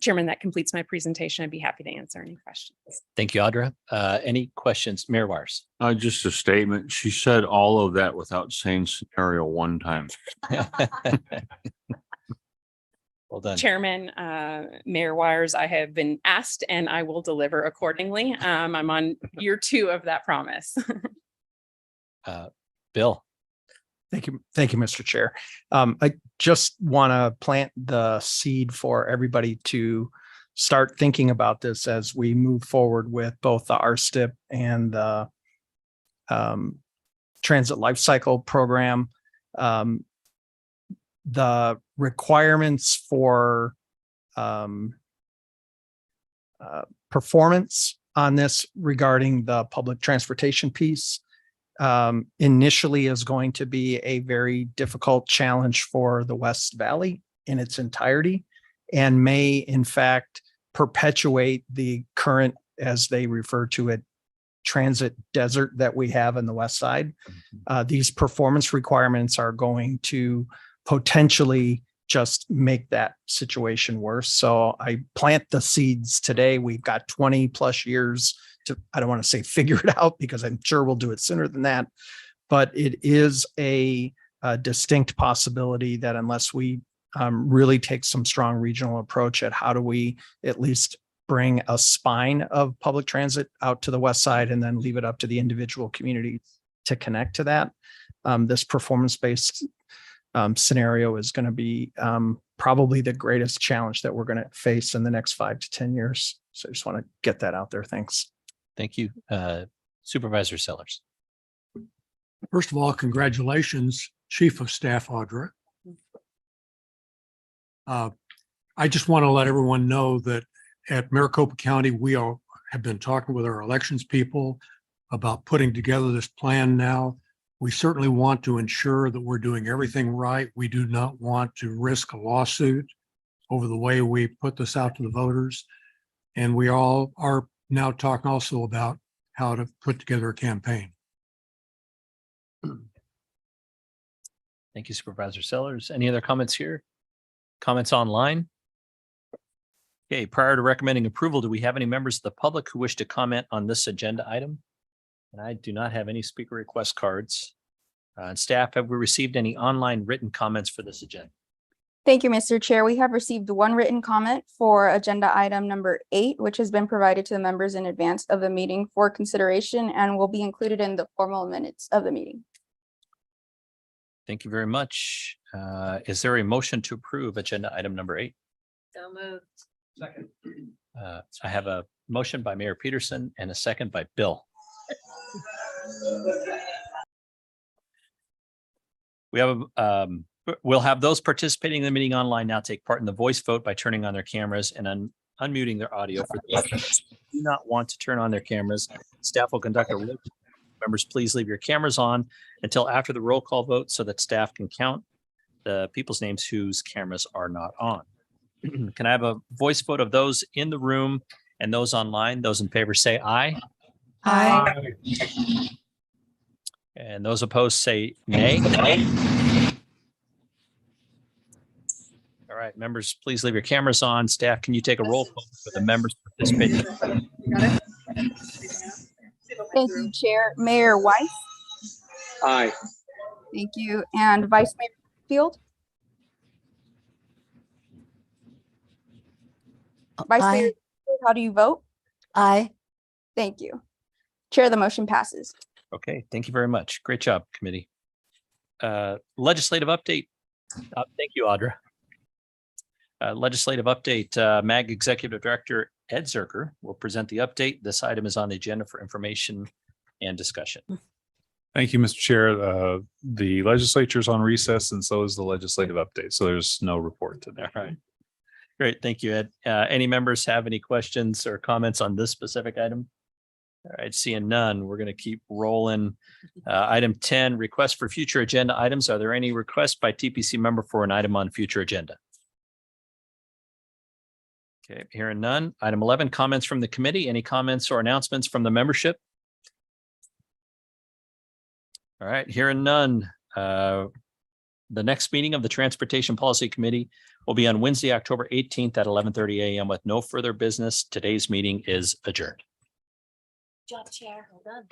Chairman, that completes my presentation. I'd be happy to answer any questions. Thank you, Audra. Any questions? Mayor Wires. Just a statement. She said all of that without saying scenario one time. Well done. Chairman, Mayor Wires, I have been asked and I will deliver accordingly. I'm on year 2 of that promise. Bill. Thank you, Mr. Chair. I just want to plant the seed for everybody to start thinking about this as we move forward with both the RSTIP and the Transit Lifecycle Program. The requirements for performance on this regarding the public transportation piece initially is going to be a very difficult challenge for the West Valley in its entirety, and may in fact perpetuate the current, as they refer to it, transit desert that we have in the west side. These performance requirements are going to potentially just make that situation worse. So I plant the seeds today. We've got 20 plus years to, I don't want to say figure it out, because I'm sure we'll do it sooner than that. But it is a distinct possibility that unless we really take some strong regional approach at how do we at least bring a spine of public transit out to the west side and then leave it up to the individual community to connect to that. This performance-based scenario is going to be probably the greatest challenge that we're going to face in the next 5 to 10 years. So I just want to get that out there. Thanks. Thank you. Supervisor Sellers. First of all, congratulations, Chief of Staff Audra. I just want to let everyone know that at Maricopa County, we have been talking with our elections people about putting together this plan now. We certainly want to ensure that we're doing everything right. We do not want to risk a lawsuit over the way we put this out to the voters. And we all are now talking also about how to put together a campaign. Thank you, Supervisor Sellers. Any other comments here? Comments online? Okay, prior to recommending approval, do we have any members of the public who wish to comment on this agenda item? And I do not have any speaker request cards. And staff, have we received any online written comments for this agenda? Thank you, Mr. Chair. We have received one written comment for agenda item number 8, which has been provided to the members in advance of the meeting for consideration and will be included in the formal minutes of the meeting. Thank you very much. Is there a motion to approve agenda item number 8? So moved. Second. I have a motion by Mayor Peterson and a second by Bill. We have we'll have those participating in the meeting online now take part in the voice vote by turning on their cameras and unmuting their audio. For those who do not want to turn on their cameras, staff will conduct a roll call. Members, please leave your cameras on until after the roll call vote so that staff can count the people's names whose cameras are not on. Can I have a voice vote of those in the room and those online? Those in favor say aye. Aye. And those opposed say nay. All right, members, please leave your cameras on. Staff, can you take a roll call for the members participating? Thank you, Chair. Mayor Weiss. Aye. Thank you. And Vice Mayor Field. Vice Mayor, Aye. how do you vote? Aye. Thank you. Chair, the motion passes. Okay, thank you very much. Great job, committee. Legislative update. Thank you, Audra. Legislative update, MAG Executive Director Ed Zerker will present the update. This item is on the agenda for information and discussion. Thank you, Mr. Chair. The legislature's on recess and so is the legislative update. So there's no report today. All right. Great, thank you, Ed. Any members have any questions or comments on this specific item? All right, seeing none, we're going to keep rolling. Item 10, request for future agenda items. Are there any requests by TPC member for an item on future agenda? Okay, hearing none. Item 11, comments from the committee. Any comments or announcements from the membership? All right, hearing none. The next meeting of the Transportation Policy Committee will be on Wednesday, October 18th at 11:30 a.m. with no further business. Today's meeting is adjourned. Job, Chair. Well done.